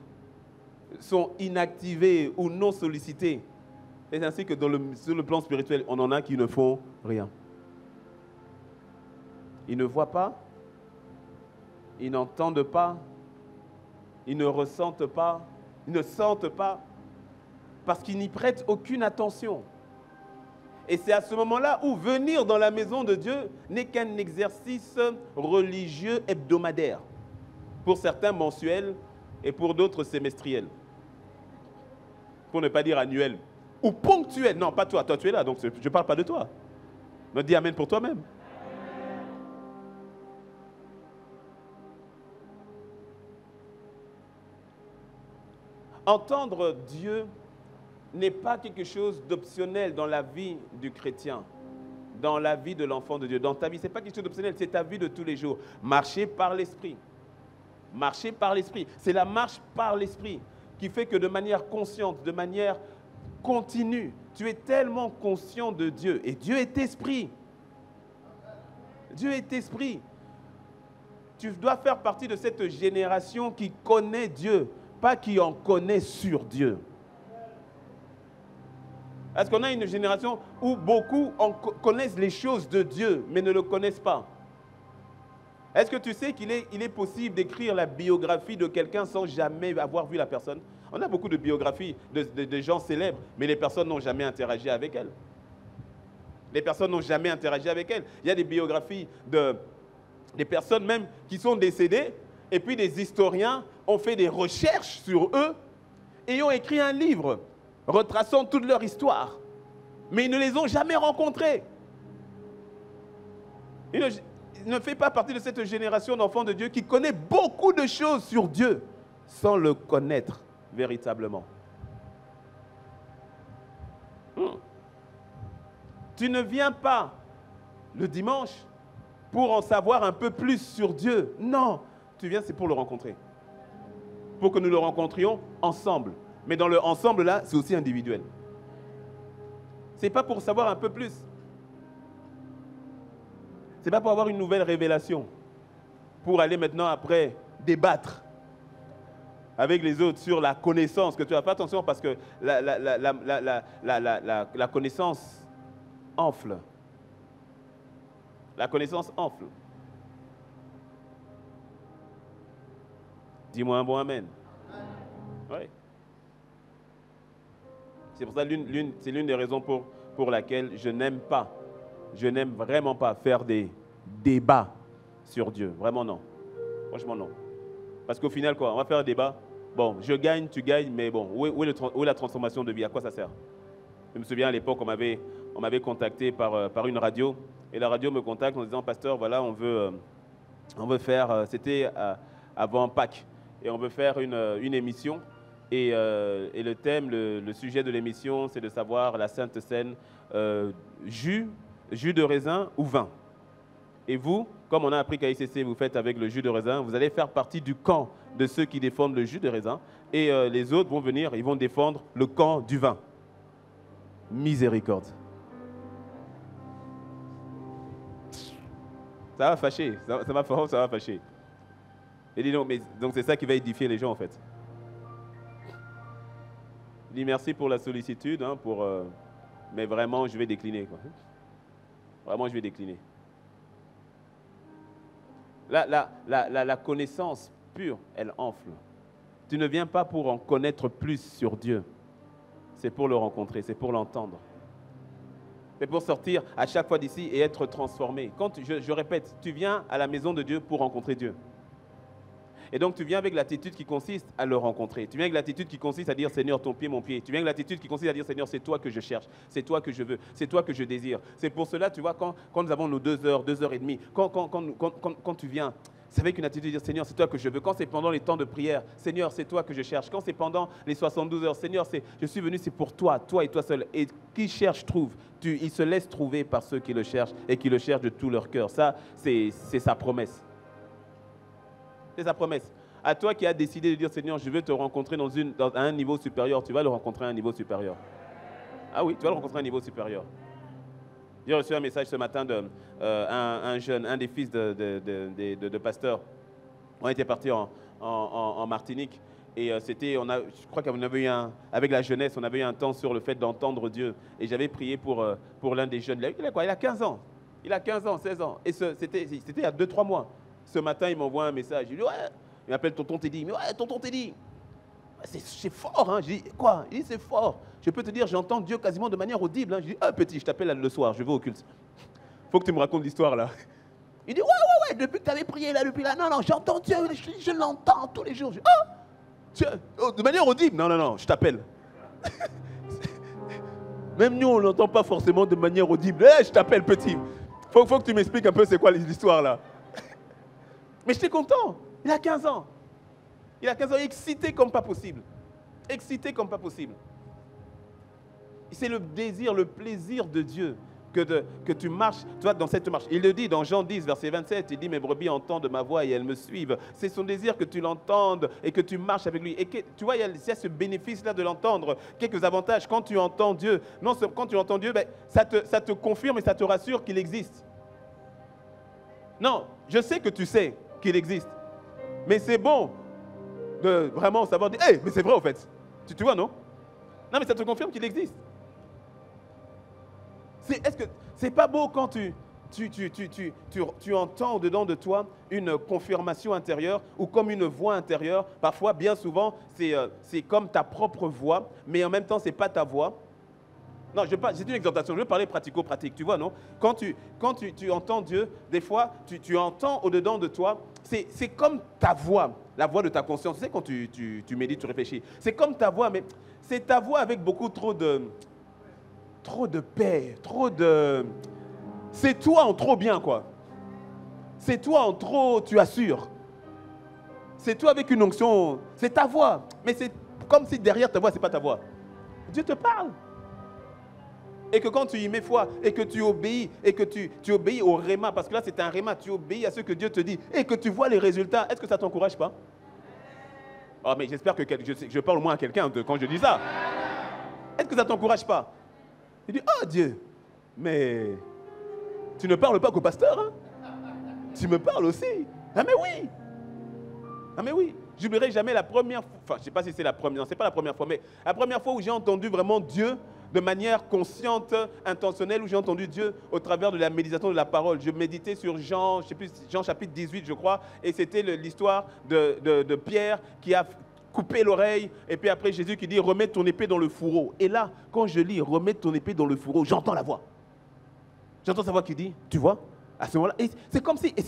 sont inactivés ou non sollicités, c'est ainsi que sur le plan spirituel, on en a qui ne font rien. Ils ne voient pas, ils n'entendent pas, ils ne ressentent pas, ils ne sentent pas, parce qu'ils n'y prêtent aucune attention. Et c'est à ce moment-là où venir dans la maison de Dieu n'est qu'un exercice religieux hebdomadaire. Pour certains mensuel et pour d'autres semestriel. Pour ne pas dire annuel. Ou ponctuel. Non, pas toi. Toi, tu es là, donc je ne parle pas de toi. Mais dis amen pour toi-même. Entendre Dieu n'est pas quelque chose d'optionnel dans la vie du chrétien, dans la vie de l'enfant de Dieu. Dans ta vie, ce n'est pas quelque chose d'optionnel, c'est ta vie de tous les jours. Marcher par l'esprit. Marcher par l'esprit. C'est la marche par l'esprit qui fait que de manière consciente, de manière continue, tu es tellement conscient de Dieu. Et Dieu est esprit. Dieu est esprit. Tu dois faire partie de cette génération qui connaît Dieu, pas qui en connaît sur Dieu. Est-ce qu'on a une génération où beaucoup connaissent les choses de Dieu, mais ne le connaissent pas? Est-ce que tu sais qu'il est possible d'écrire la biographie de quelqu'un sans jamais avoir vu la personne? On a beaucoup de biographies de gens célèbres, mais les personnes n'ont jamais interagi avec elles. Les personnes n'ont jamais interagi avec elles. Il y a des biographies des personnes même qui sont décédées, et puis des historiens ont fait des recherches sur eux et ont écrit un livre retraçant toute leur histoire. Mais ils ne les ont jamais rencontrés. Il ne fait pas partie de cette génération d'enfants de Dieu qui connaît beaucoup de choses sur Dieu sans le connaître véritablement. Tu ne viens pas le dimanche pour en savoir un peu plus sur Dieu. Non, tu viens, c'est pour le rencontrer. Pour que nous le rencontrions ensemble. Mais dans le ensemble là, c'est aussi individuel. Ce n'est pas pour savoir un peu plus. Ce n'est pas pour avoir une nouvelle révélation. Pour aller maintenant après débattre avec les autres sur la connaissance que tu as. Fais attention parce que la connaissance enfle. La connaissance enfle. Dis-moi un bon amen. Oui. C'est pour ça c'est l'une des raisons pour laquelle je n'aime vraiment pas faire des débats sur Dieu. Vraiment non. Franchement non. Parce qu'au final, quoi, on va faire un débat. Bon, je gagne, tu gagnes, mais bon, où est la transformation de vie? À quoi ça sert? Je me souviens à l'époque, on m'avait contacté par une radio. Et la radio me contacte en disant, pasteur, voilà, on veut faire, c'était avant Pâques, et on veut faire une émission. Et le thème, le sujet de l'émission, c'est de savoir la Sainte Seine, jus de raisin ou vin. Et vous, comme on a appris qu'à ICC, vous faites avec le jus de raisin, vous allez faire partie du camp de ceux qui défendent le jus de raisin. Et les autres vont venir, ils vont défendre le camp du vin. Miséricorde. Ça va fâcher, ça va fâcher. Et dis donc, donc c'est ça qui va édifier les gens en fait. Je dis merci pour la sollicitude, hein, mais vraiment je vais décliner, quoi. Vraiment je vais décliner. La connaissance pure, elle enfle. Tu ne viens pas pour en connaître plus sur Dieu. C'est pour le rencontrer, c'est pour l'entendre. C'est pour sortir à chaque fois d'ici et être transformé. Je répète, tu viens à la maison de Dieu pour rencontrer Dieu. Et donc tu viens avec l'attitude qui consiste à le rencontrer. Tu viens avec l'attitude qui consiste à dire, Seigneur, ton pied, mon pied. Tu viens avec l'attitude qui consiste à dire, Seigneur, c'est toi que je cherche, c'est toi que je veux, c'est toi que je désire. C'est pour cela, tu vois, quand nous avons nos 2 heures, 2 heures et demie, quand tu viens, c'est avec une attitude de dire, Seigneur, c'est toi que je veux. Quand c'est pendant les temps de prière, Seigneur, c'est toi que je cherche. Quand c'est pendant les 72 heures, Seigneur, je suis venu, c'est pour toi et toi seul. Et qui cherche, trouve. Il se laisse trouver par ceux qui le cherchent et qui le cherchent de tout leur cœur. Ça, c'est sa promesse. C'est sa promesse. À toi qui as décidé de dire, Seigneur, je veux te rencontrer à un niveau supérieur, tu vas le rencontrer à un niveau supérieur. Ah oui, tu vas le rencontrer à un niveau supérieur. J'ai reçu un message ce matin d'un jeune, un des fils de pasteurs. On était partis en Martinique et je crois qu'on avait eu avec la jeunesse, on avait eu un temps sur le fait d'entendre Dieu. Et j'avais prié pour l'un des jeunes. Il a quoi? Il a 15 ans. Il a 15 ans, 16 ans. Et c'était il y a 2-3 mois. Ce matin, il m'envoie un message. Il dit, ouais. Il m'appelle Tonton Teddy. Mais ouais, Tonton Teddy. C'est fort, hein. Je dis, quoi? Il dit, c'est fort. Je peux te dire, j'entends Dieu quasiment de manière audible. Hein. Je dis, ah petit, je t'appelle le soir, je vais au culte. Faut que tu me racontes l'histoire là. Il dit, ouais, depuis que tu avais prié là, depuis là. Non, j'entends Dieu, je l'entends tous les jours. Je dis, de manière audible. Non, je t'appelle. Même nous, on ne l'entend pas forcément de manière audible. Je t'appelle petit. Faut que tu m'expliques un peu c'est quoi l'histoire là. Mais j'étais content. Il a 15 ans. Il a 15 ans, excité comme pas possible. Excité comme pas possible. C'est le désir, le plaisir de Dieu que tu marches, tu vois, dans cette marche. Il le dit dans Jean 10, verset 27, il dit, mes brebis entendent ma voix et elles me suivent. C'est son désir que tu l'entendes et que tu marches avec lui. Et que, tu vois, il y a ce bénéfice-là de l'entendre. Quelques avantages. Quand tu entends Dieu, quand tu entends Dieu, ben, ça te confirme et ça te rassure qu'il existe. Non, je sais que tu sais qu'il existe. Mais c'est bon de vraiment savoir dire, mais c'est vrai au fait. Tu vois, non? Non, mais ça te confirme qu'il existe. Est-ce que c'est pas beau quand tu entends au-dedans de toi une confirmation intérieure ou comme une voix intérieure? Parfois, bien souvent, c'est comme ta propre voix, mais en même temps, ce n'est pas ta voix. Non, c'est une exhortation, je veux parler pratico-pratique, tu vois, non? Quand tu entends Dieu, des fois, tu entends au-dedans de toi, c'est comme ta voix, la voix de ta conscience. Tu sais, quand tu médites, tu réfléchis, c'est comme ta voix, mais c'est ta voix avec beaucoup trop de paix, c'est toi en trop bien, quoi. C'est toi en trop, tu assures. C'est toi avec une onction, c'est ta voix. Mais c'est comme si derrière ta voix, ce n'est pas ta voix. Dieu te parle. Et que quand tu y mets foi, et que tu obéis, et que tu obéis au réma, parce que là c'est un réma, tu obéis à ce que Dieu te dit, et que tu vois les résultats, est-ce que ça ne t'encourage pas? Oh, mais j'espère que je parle au moins à quelqu'un quand je dis ça. Est-ce que ça ne t'encourage pas? Il dit, oh Dieu, mais tu ne parles pas qu'au pasteur, hein? Tu me parles aussi. Ah mais oui. Ah mais oui. J'oublierai jamais la première fois, enfin je ne sais pas si c'est la première, non, c'est pas la première fois, mais la première fois où j'ai entendu vraiment Dieu de manière consciente, intentionnelle, où j'ai entendu Dieu au travers de la méditation de la parole. Je méditais sur Jean, je sais plus, Jean chapitre 18 je crois, et c'était l'histoire de Pierre qui a coupé l'oreille, et puis après Jésus qui dit remets ton épée dans le fourreau. Et là, quand je lis remets ton épée dans le fourreau, j'entends la voix. J'entends sa voix qui dit, tu vois, à ce moment-là, et c'est comme si, et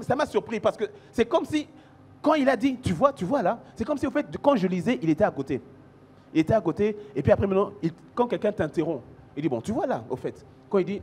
ça m'a surpris parce que c'est comme si, quand il a dit, tu vois là, c'est comme si au fait, quand je lisais, il était à côté. Il était à côté, et puis après maintenant, quand quelqu'un t'interrompt, il dit, bon, tu vois là, au fait, quand il dit,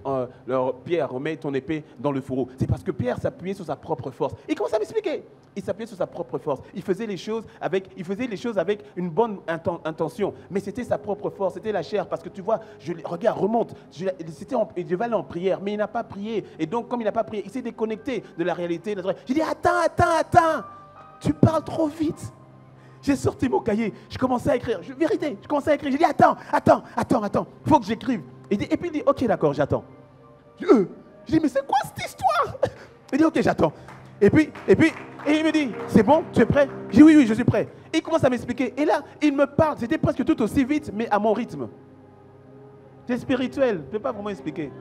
Pierre, remets ton épée dans le fourreau, c'est parce que Pierre s'appuyait sur sa propre force. Il commence à m'expliquer. Il s'appuyait sur sa propre force. Il faisait les choses avec une bonne intention, mais c'était sa propre force, c'était la chair, parce que tu vois, regarde, remonte, il devait aller en prière, mais il n'a pas prié, et donc comme il n'a pas prié, il s'est déconnecté de la réalité. J'ai dit, attends, tu parles trop vite. J'ai sorti mon cahier, je commençais à écrire. Vérité, je commençais à écrire. J'ai dit, attends, il faut que j'écrive. Et puis il dit, ok, d'accord, j'attends. Je dis, mais c'est quoi cette histoire? Il dit, ok, j'attends. Et il me dit, c'est bon, tu es prêt? Je dis, oui, je suis prêt. Et il commence à m'expliquer. Et là, il me parle, c'était presque tout aussi vite, mais à mon rythme. C'est spirituel, je ne peux pas vraiment expliquer.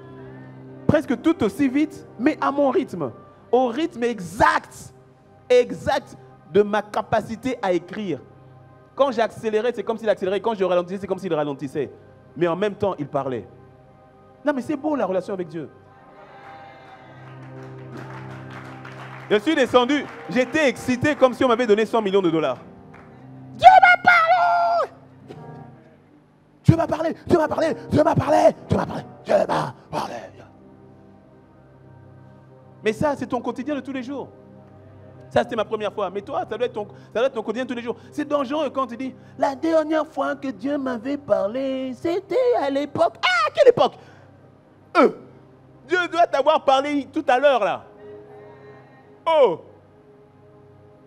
Presque tout aussi vite, mais à mon rythme. Au rythme exact de ma capacité à écrire. Quand j'accélérais, c'est comme s'il accélérait. Quand je ralentissais, c'est comme s'il ralentissait. Mais en même temps, il parlait. Non, mais c'est beau la relation avec Dieu. Je suis descendu, j'étais excité comme si on m'avait donné 100 millions de dollars. Dieu m'a parlé. Mais ça, c'est ton quotidien de tous les jours. Ça, c'était ma première fois. Mais toi, ça doit être ton quotidien tous les jours. C'est dangereux quand tu dis, la dernière fois que Dieu m'avait parlé, c'était à l'époque. Ah, quelle époque? Dieu doit t'avoir parlé tout à l'heure, là. Oh!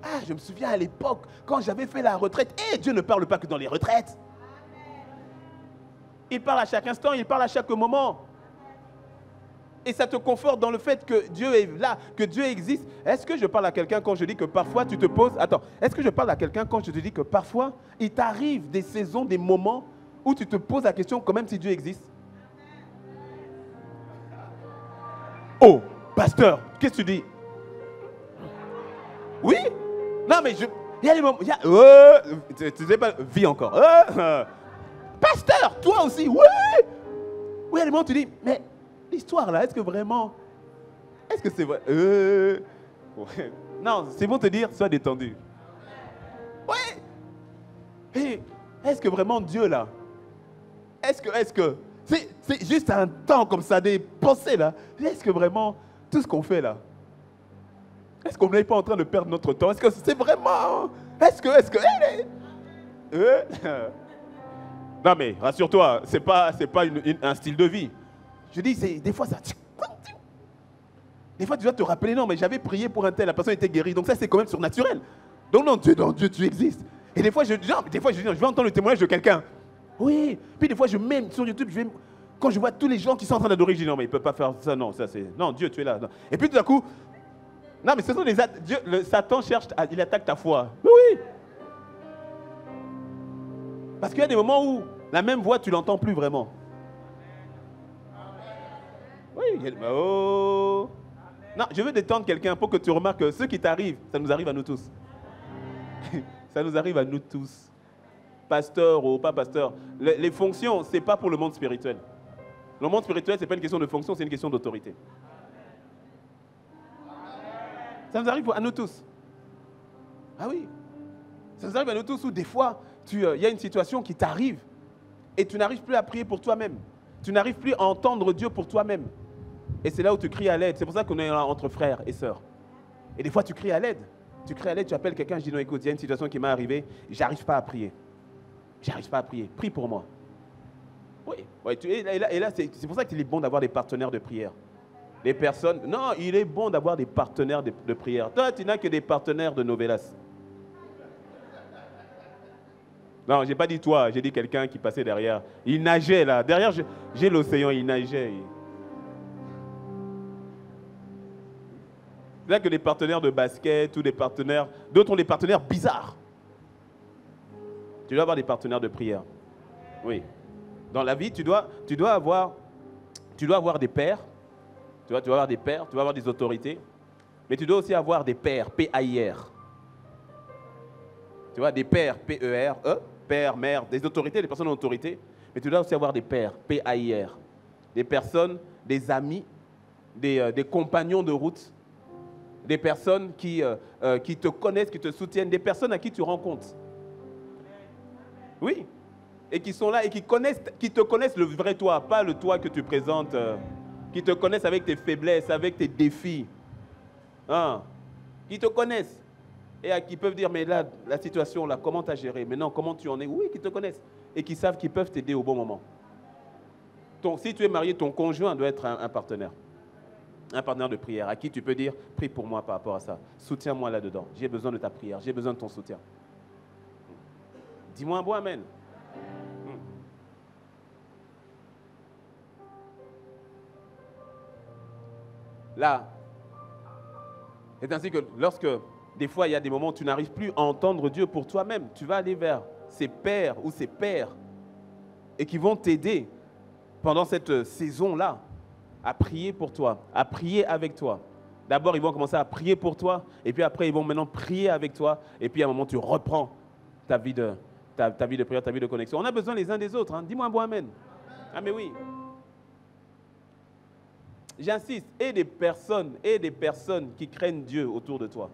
Ah, je me souviens à l'époque, quand j'avais fait la retraite. Dieu ne parle pas que dans les retraites. Il parle à chaque instant, il parle à chaque moment. Et ça te conforte dans le fait que Dieu est là, que Dieu existe. Est-ce que je parle à quelqu'un quand je dis que parfois tu te poses... Attends, est-ce que je parle à quelqu'un quand je te dis que parfois il t'arrive des saisons, des moments où tu te poses la question quand même si Dieu existe? Oh, pasteur, qu'est-ce que tu dis? Oui? Non, mais il Il y a des moments, tu sais pas, vis encore. Pasteur, toi aussi, oui. Oui, il y a des moments où tu dis, mais l'histoire là, est-ce que vraiment, est-ce que c'est vrai? Ouais. Non, c'est bon te dire, sois détendu. Ouais. Et est-ce que vraiment Dieu là, est-ce que, c'est juste un temps comme ça, des pensées là, est-ce que vraiment, tout ce qu'on fait là, est-ce qu'on n'est pas en train de perdre notre temps? Est-ce que c'est vraiment, non mais, rassure-toi, c'est pas un style de vie. Je dis, des fois ça... Des fois, tu dois te rappeler, non, mais j'avais prié pour un tel, la personne était guérie. Donc ça, c'est quand même surnaturel. Donc non, Dieu, tu existes. Et des fois, je dis, je vais entendre le témoignage de quelqu'un. Oui. Puis des fois, je mets sur YouTube, quand je vois tous les gens qui sont en train d'adorer, je dis, non, mais ils ne peuvent pas faire ça, non, ça c'est... Non, Dieu, tu es là. Non. Et puis tout à coup, non, mais ce sont Satan cherche, il attaque ta foi. Oui. Parce qu'il y a des moments où la même voix, tu ne l'entends plus vraiment. Oui, oh. Non, je veux détendre quelqu'un pour que tu remarques que ce qui t'arrive, ça nous arrive à nous tous. Ça nous arrive à nous tous. Pasteur ou pas pasteur. Les fonctions, ce n'est pas pour le monde spirituel. Le monde spirituel, ce n'est pas une question de fonction, c'est une question d'autorité. Ça nous arrive à nous tous. Ah oui. Ça nous arrive à nous tous où des fois, il y a une situation qui t'arrive et tu n'arrives plus à prier pour toi-même. Tu n'arrives plus à entendre Dieu pour toi-même. Et c'est là où tu cries à l'aide. C'est pour ça qu'on est là entre frères et sœurs. Et des fois, tu cries à l'aide. Tu appelles quelqu'un, je dis non, écoute, il y a une situation qui m'est arrivée, j'arrive pas à prier. J'arrive pas à prier. Prie pour moi. Oui. Et là c'est pour ça qu'il est bon d'avoir des partenaires de prière. Des personnes... Non, il est bon d'avoir des partenaires de prière. Toi, tu n'as que des partenaires de novelas. Non, je n'ai pas dit toi, j'ai dit quelqu'un qui passait derrière. Il nageait là. Derrière, j'ai l'océan, il nageait. Il n'y a que des partenaires de basket ou des partenaires... D'autres ont des partenaires bizarres. Tu dois avoir des partenaires de prière. Oui. Dans la vie, tu dois avoir des pères. Tu dois avoir des pères, tu dois avoir des autorités. Mais tu dois aussi avoir des pères, P-A-I-R. Tu vois, des pères, P-E-R-E, père, mère, des autorités, des personnes en autorité. Mais tu dois aussi avoir des pères, P-A-I-R. Des personnes, des amis, des compagnons de route. Des personnes qui te connaissent, qui te soutiennent, des personnes à qui tu rends compte. Oui. Et qui sont là et qui te connaissent le vrai toi, pas le toi que tu présentes, qui te connaissent avec tes faiblesses, avec tes défis. Hein? Qui te connaissent et qui peuvent dire, mais là, la situation, là, comment tu as géré? Maintenant, comment tu en es? Oui, qui te connaissent et qui savent qu'ils peuvent t'aider au bon moment. Si tu es marié, ton conjoint doit être un partenaire. Un partenaire de prière à qui tu peux dire, prie pour moi par rapport à ça. Soutiens-moi là-dedans. J'ai besoin de ta prière. J'ai besoin de ton soutien. Dis-moi un bon amen. Là, c'est ainsi que lorsque, des fois, il y a des moments où tu n'arrives plus à entendre Dieu pour toi-même, tu vas aller vers ses pères ou ses pères et qui vont t'aider pendant cette saison-là à prier pour toi, à prier avec toi. D'abord, ils vont commencer à prier pour toi et puis après, ils vont maintenant prier avec toi et puis à un moment, tu reprends ta vie de prière, ta vie de connexion. On a besoin les uns des autres. Hein. Dis-moi un bon amen. Ah mais oui. J'insiste, et des personnes qui craignent Dieu autour de toi.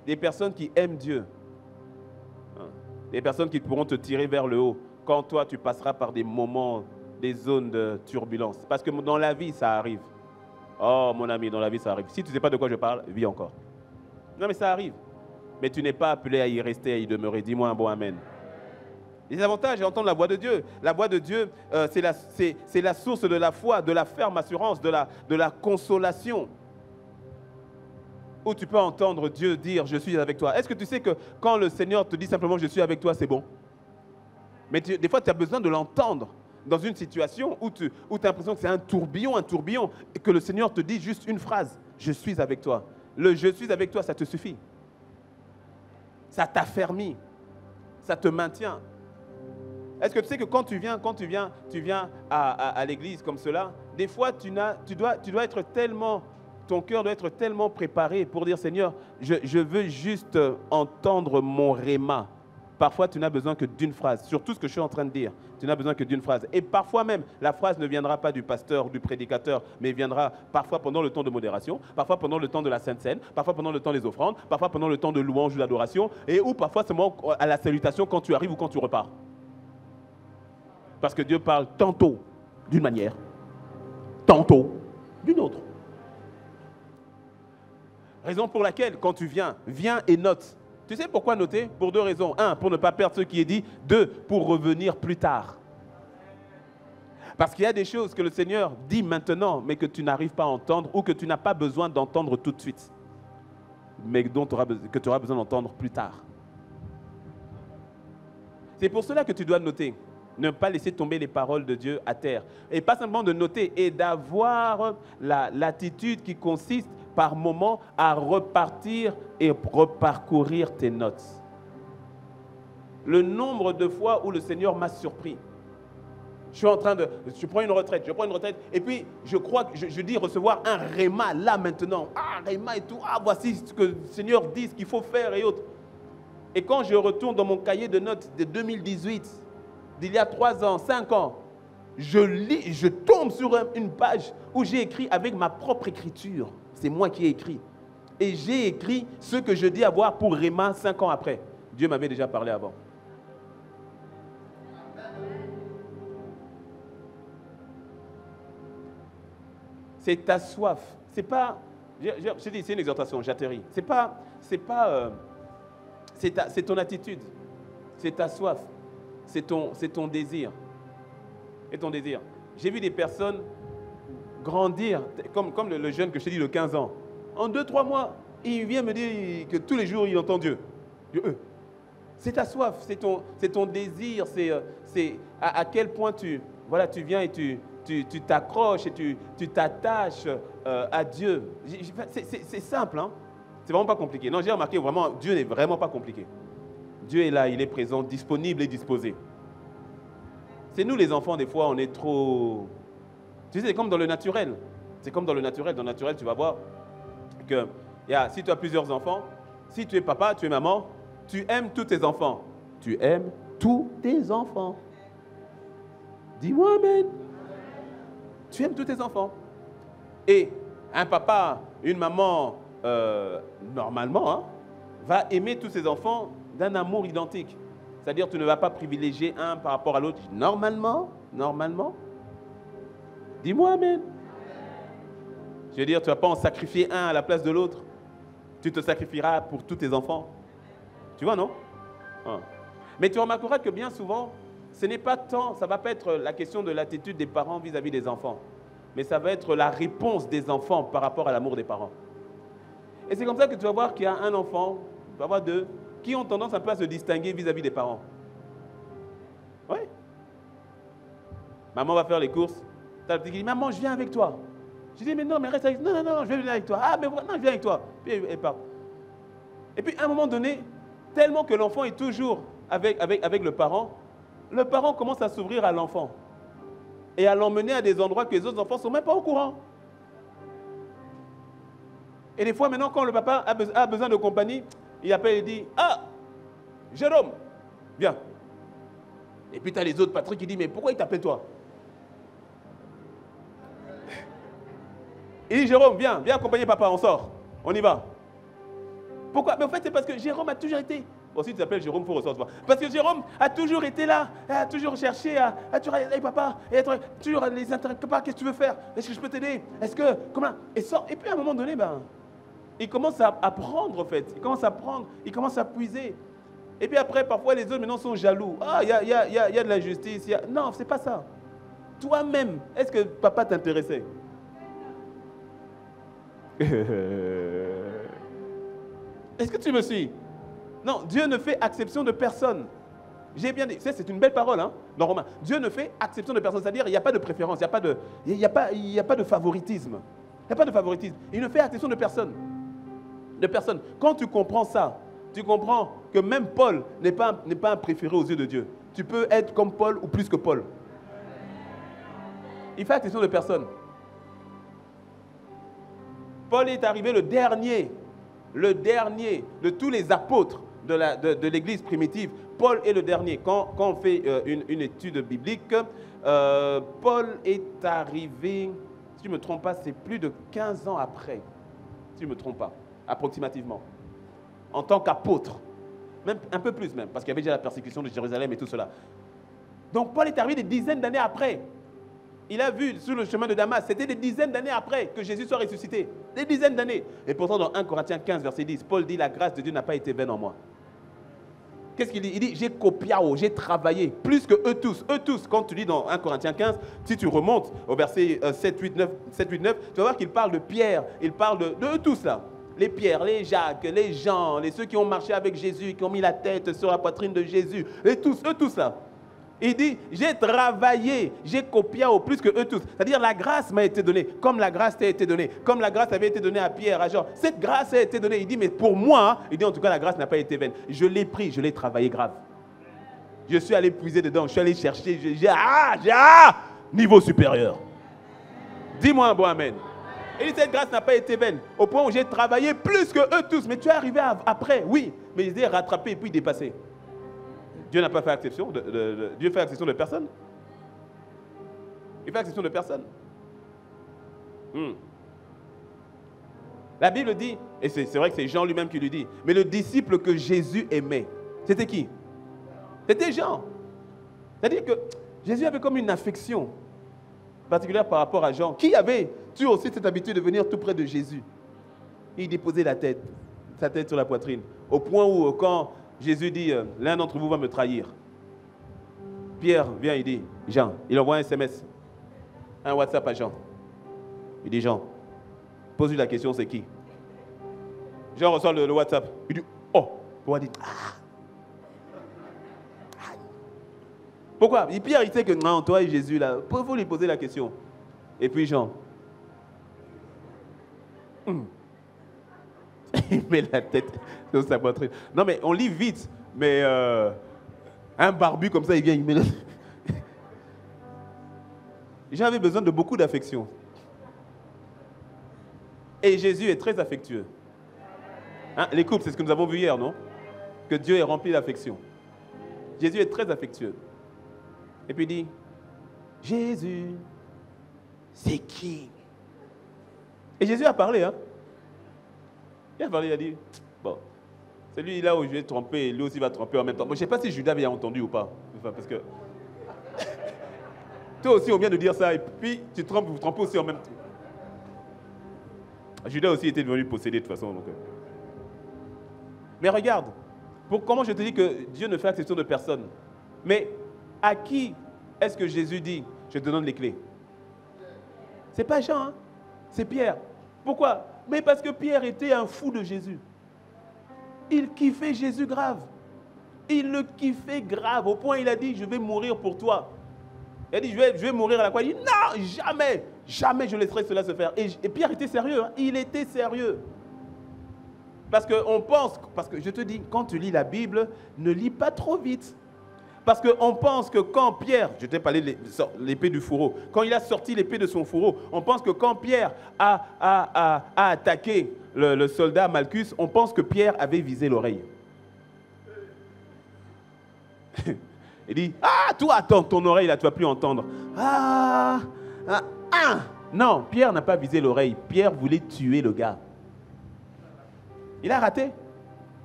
Des personnes qui aiment Dieu. Des personnes qui pourront te tirer vers le haut quand toi, tu passeras par des moments, des zones de turbulence. Parce que dans la vie, ça arrive. Oh, mon ami, dans la vie, ça arrive. Si tu ne sais pas de quoi je parle, vis encore. Non, mais ça arrive. Mais tu n'es pas appelé à y rester, à y demeurer. Dis-moi un bon amen. Les avantages, c'est entendre la voix de Dieu. La voix de Dieu, c'est la source de la foi, de la ferme assurance, de la consolation. Où tu peux entendre Dieu dire, je suis avec toi. Est-ce que tu sais que quand le Seigneur te dit simplement, je suis avec toi, c'est bon? Mais des fois, tu as besoin de l'entendre dans une situation où tu as l'impression que c'est un tourbillon, et que le Seigneur te dit juste une phrase, je suis avec toi. Le je suis avec toi, ça te suffit. Ça t'affermit. Ça te maintient. Est-ce que tu sais que quand tu viens à l'église comme cela, des fois tu dois être tellement ton cœur doit être tellement préparé pour dire, Seigneur, je veux juste entendre mon réma. Parfois, tu n'as besoin que d'une phrase. Sur tout ce que je suis en train de dire, tu n'as besoin que d'une phrase. Et parfois même, la phrase ne viendra pas du pasteur ou du prédicateur, mais viendra parfois pendant le temps de modération, parfois pendant le temps de la Sainte Seine, parfois pendant le temps des offrandes, parfois pendant le temps de louange ou d'adoration, ou parfois seulement à la salutation quand tu arrives ou quand tu repars. Parce que Dieu parle tantôt d'une manière, tantôt d'une autre. Raison pour laquelle, quand tu viens et note. Tu sais pourquoi noter? Pour deux raisons. Un, pour ne pas perdre ce qui est dit. Deux, pour revenir plus tard. Parce qu'il y a des choses que le Seigneur dit maintenant, mais que tu n'arrives pas à entendre ou que tu n'as pas besoin d'entendre tout de suite, mais que tu auras besoin d'entendre plus tard. C'est pour cela que tu dois noter. Ne pas laisser tomber les paroles de Dieu à terre. Et pas simplement de noter, et d'avoir l'attitude qui consiste par moment à repartir et reparcourir tes notes. Le nombre de fois où le Seigneur m'a surpris. Je prends une retraite, et puis je crois que je dis recevoir un réma là maintenant. Ah, réma et tout, voici ce que le Seigneur dit, ce qu'il faut faire et autres. Et quand je retourne dans mon cahier de notes de 2018, d'il y a 3 ans, 5 ans, je lis, je tombe sur une page où j'ai écrit avec ma propre écriture. C'est moi qui ai écrit. Et j'ai écrit ce que je dis avoir pour Réma 5 ans après. Dieu m'avait déjà parlé avant. C'est ta soif. C'est pas, je dis, c'est une exhortation, j'atterris. C'est ton attitude. C'est ta soif. C'est ton désir. Et ton désir. J'ai vu des personnes grandir, comme le jeune que je t'ai dit de 15 ans. En 2-3 mois, il vient me dire que tous les jours, il entend Dieu. C'est ta soif, c'est ton désir, c'est à quel point tu viens et tu t'accroches et tu t'attaches à Dieu. C'est simple, hein? C'est vraiment pas compliqué. Non, j'ai remarqué, vraiment, Dieu n'est vraiment pas compliqué. Dieu est là, il est présent, disponible et disposé. C'est nous les enfants, des fois, on est trop... Tu sais, c'est comme dans le naturel. C'est comme dans le naturel. Dans le naturel, tu vas voir que si tu as plusieurs enfants, si tu es papa, tu es maman, tu aimes tous tes enfants. Tu aimes tous tes enfants. Dis-moi amen. Tu aimes tous tes enfants. Et un papa, une maman, normalement, hein, va aimer tous ses enfants d'un amour identique. C'est-à-dire tu ne vas pas privilégier un par rapport à l'autre. Normalement. Dis-moi amen. Je veux dire, tu ne vas pas en sacrifier un à la place de l'autre. Tu te sacrifieras pour tous tes enfants. Tu vois, non? Mais tu remarqueras que bien souvent, ça ne va pas être la question de l'attitude des parents vis-à-vis des enfants. Mais ça va être la réponse des enfants par rapport à l'amour des parents. Et c'est comme ça que tu vas voir qu'il y a un enfant, tu vas voir 2, qui ont tendance un peu à se distinguer vis-à-vis des parents. Oui. Maman va faire les courses. T'as le petit qui dit, maman, je viens avec toi. Je dis, mais non, mais reste avec toi. Non, je vais venir avec toi. Ah, mais non, je viens avec toi. Puis elle part. Et puis, à un moment donné, tellement que l'enfant est toujours avec le parent commence à s'ouvrir à l'enfant. Et à l'emmener à des endroits que les autres enfants ne sont même pas au courant. Et des fois, maintenant, quand le papa a besoin de compagnie, il appelle et dit, ah, Jérôme, viens. Et puis, tu as les autres, Patrick, qui dit, mais pourquoi il t'appelle toi? Il dit, Jérôme, viens accompagner papa, on sort, on y va. Pourquoi? Mais en fait, c'est parce que Jérôme a toujours été... Bon, si tu t'appelles Jérôme, il faut ressortir. Parce que Jérôme a toujours été là, a toujours cherché à toujours aller avec papa, et être toujours les intérêts. Papa, qu'est-ce que tu veux faire? Est-ce que je peux t'aider? Est-ce que... Comment? Et puis à un moment donné, il commence à prendre, en fait. Il commence à prendre, il commence à puiser. Et puis après, parfois, les autres maintenant sont jaloux. Ah, il y a de la justice. Non, c'est pas ça. Toi-même, est-ce que papa t'intéressait? Est-ce que tu me suis? Non, Dieu ne fait exception de personne. J'ai bien dit, c'est une belle parole, hein, dans Romains. Dieu ne fait exception de personne, c'est-à-dire il n'y a pas de préférence, il n'y a pas de favoritisme. Il n'y a pas de favoritisme. Il ne fait exception de personne. De personne. Quand tu comprends ça, tu comprends que même Paul n'est pas un préféré aux yeux de Dieu. Tu peux être comme Paul ou plus que Paul. Il fait exception de personne. Paul est arrivé le dernier de tous les apôtres de l'Église primitive. Paul est le dernier. Quand on fait une étude biblique, Paul est arrivé, si je ne me trompe pas, c'est plus de 15 ans après, si je ne me trompe pas, approximativement, en tant qu'apôtre. Même, un peu plus même, parce qu'il y avait déjà la persécution de Jérusalem et tout cela. Donc Paul est arrivé des dizaines d'années après. Il a vu sur le chemin de Damas, c'était des dizaines d'années après que Jésus soit ressuscité. Des dizaines d'années. Et pourtant dans 1 Corinthiens 15, verset 10, Paul dit, la grâce de Dieu n'a pas été vaine en moi. Qu'est-ce qu'il dit? Il dit, j'ai copié, j'ai travaillé, plus que eux tous. Eux tous, quand tu lis dans 1 Corinthiens 15, si tu remontes au verset 7, 8, 9, tu vas voir qu'il parle de Pierre, il parle de eux tous là. Les Pierre, les Jacques, les Jean, ceux qui ont marché avec Jésus, qui ont mis la tête sur la poitrine de Jésus, eux tous là. Il dit, j'ai travaillé, j'ai copié au plus que eux tous. C'est-à-dire, la grâce m'a été donnée, comme la grâce t'a été donnée, comme la grâce avait été donnée à Pierre, à Jean. Cette grâce a été donnée. Il dit, mais pour moi, il dit, en tout cas, la grâce n'a pas été vaine. Je l'ai pris, je l'ai travaillé grave. Je suis allé puiser dedans, je suis allé chercher, niveau supérieur. Dis-moi un bon amen. Il dit, cette grâce n'a pas été vaine, au point où j'ai travaillé plus que eux tous. Mais tu es arrivé après, oui, mais il est rattrapé et puis dépassé. Dieu n'a pas fait exception Dieu fait exception de personne. Il fait exception de personne. La Bible dit, et c'est vrai que c'est Jean lui-même qui lui dit, mais le disciple que Jésus aimait, c'était qui? C'était Jean. C'est-à-dire que Jésus avait comme une affection particulière par rapport à Jean, qui avait tu aussi cette habitude de venir tout près de Jésus. Il déposait sa tête sur la poitrine, au point où quand Jésus dit, l'un d'entre vous va me trahir. Pierre vient, il dit, Jean, il envoie un SMS, un WhatsApp à Jean. Il dit, Jean, pose-lui la question, c'est qui? Jean reçoit le WhatsApp. Il dit, oh, pourquoi dire, pourquoi? Pierre, il sait que non, toi et Jésus, là, il faut lui poser la question. Et puis Jean, il met la tête sur sa poitrine. Non, mais on lit vite. Mais un barbu comme ça, il vient, il met la... J'avais besoin de beaucoup d'affection. Et Jésus est très affectueux. Hein, les couples, c'est ce que nous avons vu hier, non? Que Dieu est rempli d'affection. Jésus est très affectueux. Et puis il dit, Jésus, c'est qui? Et Jésus a parlé, hein? Il a parlé, il a dit, bon, celui là où je vais tromper, lui aussi va tromper en même temps. Bon, je ne sais pas si Judas avait entendu ou pas. Enfin, parce que toi aussi, on vient de dire ça, et puis tu trompes, vous trompez aussi en même temps. Judas aussi était devenu possédé de toute façon. Donc. Mais regarde, comment je te dis que Dieu ne fait exception de personne. Mais à qui est-ce que Jésus dit, je te donne les clés? C'est pas Jean, hein? C'est Pierre. Pourquoi? Mais parce que Pierre était un fou de Jésus. Il kiffait Jésus grave. Il le kiffait grave, au point où il a dit, je vais mourir pour toi. Il a dit, je vais mourir à la croix. Il dit, non, jamais, jamais je laisserai cela se faire. Et Pierre était sérieux, hein? Il était sérieux. Parce qu'on pense, parce que je te dis, quand tu lis la Bible, ne lis pas trop vite. Parce qu'on pense que quand Pierre, je t'ai parlé de l'épée du fourreau, quand il a sorti l'épée de son fourreau, on pense que quand Pierre a attaqué le soldat Malchus, on pense que Pierre avait visé l'oreille. Il dit, toi, attends, ton oreille là, tu ne vas plus entendre. Non, Pierre n'a pas visé l'oreille. Pierre voulait tuer le gars. Il a raté.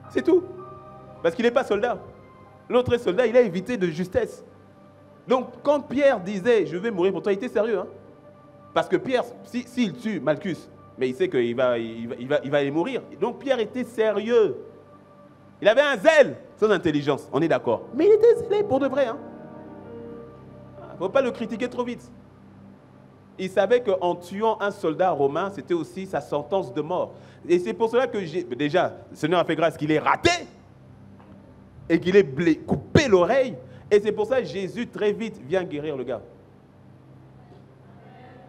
C'est tout. Parce qu'il n'est pas soldat. L'autre soldat, il a évité de justesse. Donc, quand Pierre disait, je vais mourir pour toi, il était sérieux. Hein? Parce que Pierre, s'il tue Malchus, mais il sait qu'il va aller mourir. Donc, Pierre était sérieux. Il avait un zèle, sans intelligence, on est d'accord. Mais il était zélé pour de vrai. Il ne faut pas le critiquer trop vite. Il savait qu'en tuant un soldat romain, c'était aussi sa sentence de mort. Et c'est pour cela que déjà, le Seigneur a fait grâce qu'il ait raté et qu'il ait coupé l'oreille. Et c'est pour ça que Jésus, très vite, vient guérir le gars.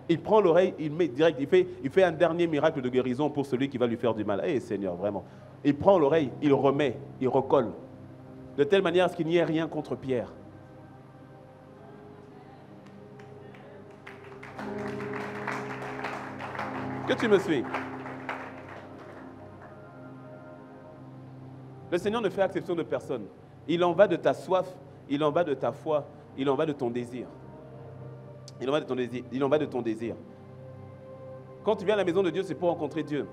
Il prend l'oreille, il met direct, il fait un dernier miracle de guérison pour celui qui va lui faire du mal. Eh Seigneur, vraiment. Il prend l'oreille, il remet, il recolle. De telle manière à ce qu'il n'y ait rien contre Pierre. Que tu me suis? Le Seigneur ne fait exception de personne. Il en va de ta soif, il en va de ta foi, il en va de ton désir. Il en va de ton désir. Il en va de ton désir. Quand tu viens à la maison de Dieu, c'est pour rencontrer Dieu.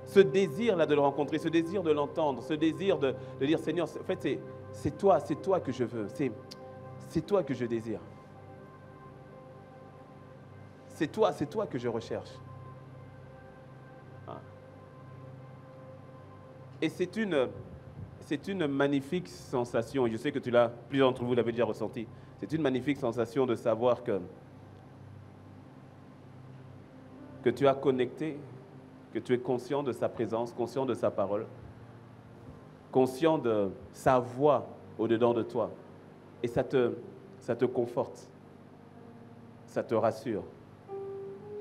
Ce désir-là de le rencontrer, ce désir de l'entendre, ce désir de dire Seigneur, en fait, c'est toi que je veux, c'est toi que je désire. C'est toi que je recherche. Ah. Et c'est une magnifique sensation. Je sais que plusieurs d'entre vous l'avez déjà ressenti. C'est une magnifique sensation de savoir que tu as connecté, que tu es conscient de sa présence, conscient de sa parole, conscient de sa voix au-dedans de toi. Et ça te conforte, ça te rassure,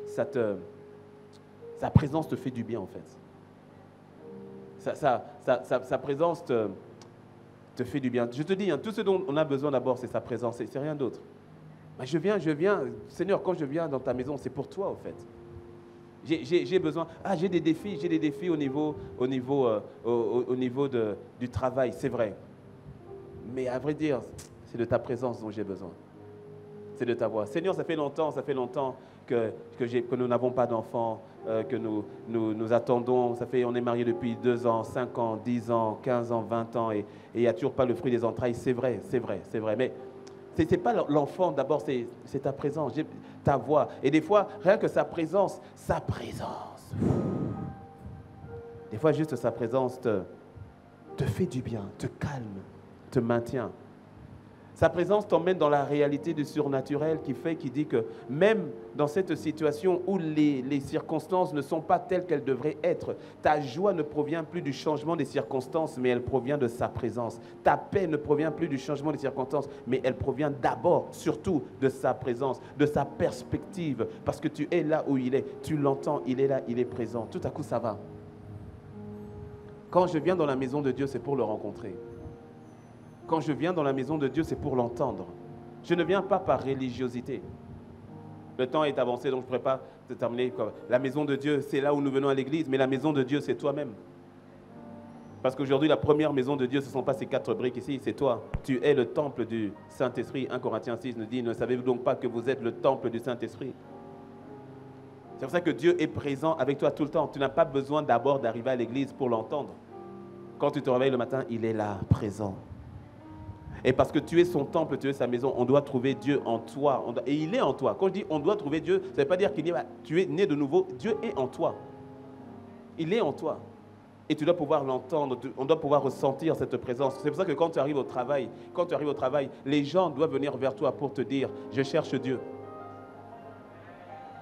sa présence te fait du bien en fait. Sa présence te fait du bien. Je te dis, tout ce dont on a besoin d'abord, c'est sa présence, c'est rien d'autre. Mais je viens, Seigneur, quand je viens dans ta maison, c'est pour toi en fait. J'ai besoin, j'ai des défis au niveau du travail, c'est vrai. Mais à vrai dire, c'est de ta présence dont j'ai besoin. C'est de ta voix. Seigneur, ça fait longtemps que nous n'avons pas d'enfants, que nous attendons. On est mariés depuis 2 ans, 5 ans, 10 ans, 15 ans, 20 ans, et il n'y a toujours pas le fruit des entrailles. C'est vrai. Mais ce n'est pas l'enfant d'abord, c'est ta présence, ta voix. Et des fois, rien que sa présence. Des fois, juste sa présence te fait du bien, te calme, te maintient. Sa présence t'emmène dans la réalité du surnaturel qui dit que même dans cette situation où les circonstances ne sont pas telles qu'elles devraient être, ta joie ne provient plus du changement des circonstances, mais elle provient de sa présence. Ta paix ne provient plus du changement des circonstances, mais elle provient d'abord, surtout, de sa présence, de sa perspective, parce que tu es là où il est, tu l'entends, il est là, il est présent. Tout à coup, ça va. Quand je viens dans la maison de Dieu, c'est pour le rencontrer. Quand je viens dans la maison de Dieu, c'est pour l'entendre. Je ne viens pas par religiosité. Le temps est avancé, donc je ne pourrais pas te terminer. La maison de Dieu, c'est là où nous venons à l'église, mais la maison de Dieu, c'est toi-même. Parce qu'aujourd'hui, la première maison de Dieu, ce ne sont pas ces 4 briques ici, c'est toi. Tu es le temple du Saint-Esprit. 1 Corinthiens 6 nous dit, ne savez-vous donc pas que vous êtes le temple du Saint-Esprit? C'est pour ça que Dieu est présent avec toi tout le temps. Tu n'as pas besoin d'abord d'arriver à l'église pour l'entendre. Quand tu te réveilles le matin, il est là, présent. Et parce que tu es son temple, tu es sa maison, on doit trouver Dieu en toi. Et il est en toi. Quand je dis on doit trouver Dieu, ça ne veut pas dire que tu es né de nouveau. Dieu est en toi. Il est en toi. Et tu dois pouvoir l'entendre, on doit pouvoir ressentir cette présence. C'est pour ça que quand tu arrives au travail, les gens doivent venir vers toi pour te dire, je cherche Dieu.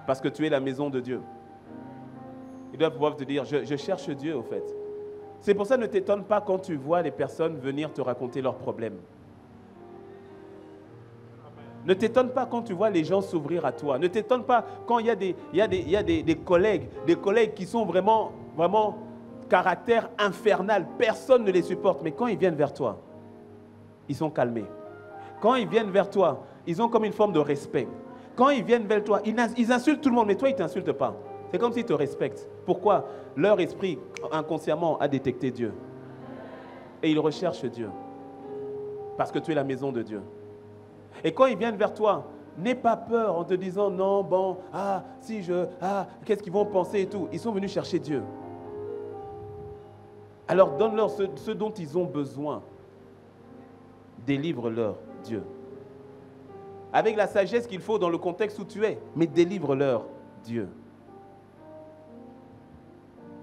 Parce que tu es la maison de Dieu. Ils doivent pouvoir te dire, je cherche Dieu au fait. C'est pour ça que ne t'étonne pas quand tu vois les personnes venir te raconter leurs problèmes. Ne t'étonne pas quand tu vois les gens s'ouvrir à toi. Ne t'étonne pas quand il y a des collègues qui sont vraiment caractère infernal. Personne ne les supporte. Mais quand ils viennent vers toi, ils sont calmés. Quand ils viennent vers toi, ils ont comme une forme de respect. Quand ils viennent vers toi, ils insultent tout le monde, mais toi, ils ne t'insultent pas. C'est comme s'ils te respectent. Pourquoi? Leur esprit, inconsciemment, a détecté Dieu. Et ils recherchent Dieu. Parce que tu es la maison de Dieu. Et quand ils viennent vers toi, n'aie pas peur en te disant non, bon, qu'est-ce qu'ils vont penser et tout. Ils sont venus chercher Dieu. Alors donne-leur ce dont ils ont besoin. Délivre-leur Dieu. Avec la sagesse qu'il faut dans le contexte où tu es, mais délivre-leur Dieu.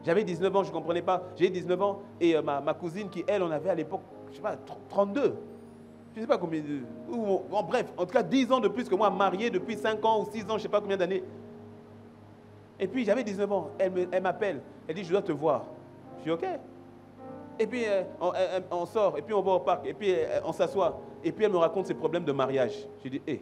J'avais 19 ans, je ne comprenais pas. J'ai 19 ans et ma cousine qui, elle, on avait à l'époque, je ne sais pas, 32. Je ne sais pas combien, bref, en tout cas 10 ans de plus que moi, marié depuis 5 ans ou 6 ans, je ne sais pas combien d'années. Et puis j'avais 19 ans, elle m'appelle, elle dit je dois te voir. Je dis ok. Et puis on sort, et puis on va au parc, et puis on s'assoit. Et puis elle me raconte ses problèmes de mariage. Je dis Et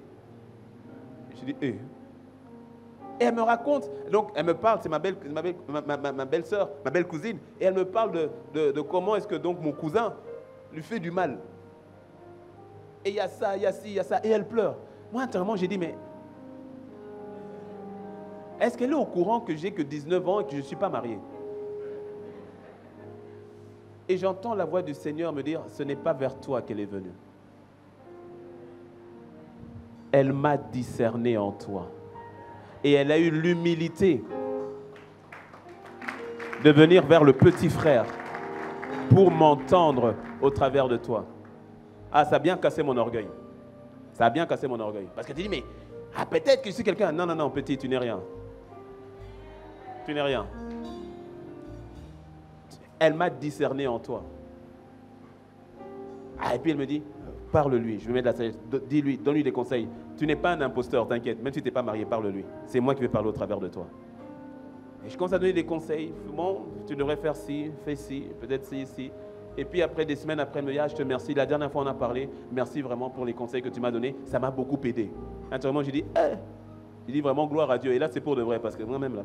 elle me raconte, donc elle me parle, c'est ma belle-sœur, ma belle cousine, et elle me parle de comment est-ce que donc mon cousin lui fait du mal. Et il y a ça, il y a ci, il y a ça, et elle pleure. Moi, intérieurement, j'ai dit, mais est-ce qu'elle est au courant que j'ai que 19 ans et que je ne suis pas marié? Et j'entends la voix du Seigneur me dire, ce n'est pas vers toi qu'elle est venue. Elle m'a discerné en toi. Et elle a eu l'humilité de venir vers le petit frère pour m'entendre au travers de toi. Ah, ça a bien cassé mon orgueil. Ça a bien cassé mon orgueil. Parce que tu dis, mais peut-être que je suis quelqu'un. Non, non, non, petit, tu n'es rien. Tu n'es rien. Elle m'a discerné en toi. Ah, et puis elle me dit, parle-lui, je vais mettre la sagesse, dis-lui, donne-lui des conseils. Tu n'es pas un imposteur, t'inquiète, même si tu n'es pas marié, parle-lui. C'est moi qui vais parler au travers de toi. Et je commence à donner des conseils. Bon, tu devrais faire ci, fais ci, peut-être ci, ci. Et puis après, des semaines après, elle me dit, ah, je te remercie. La dernière fois, on a parlé. Merci vraiment pour les conseils que tu m'as donnés. Ça m'a beaucoup aidé. Intérieurement, j'ai dit, j'ai dit vraiment gloire à Dieu. Et là, c'est pour de vrai, parce que moi-même, là,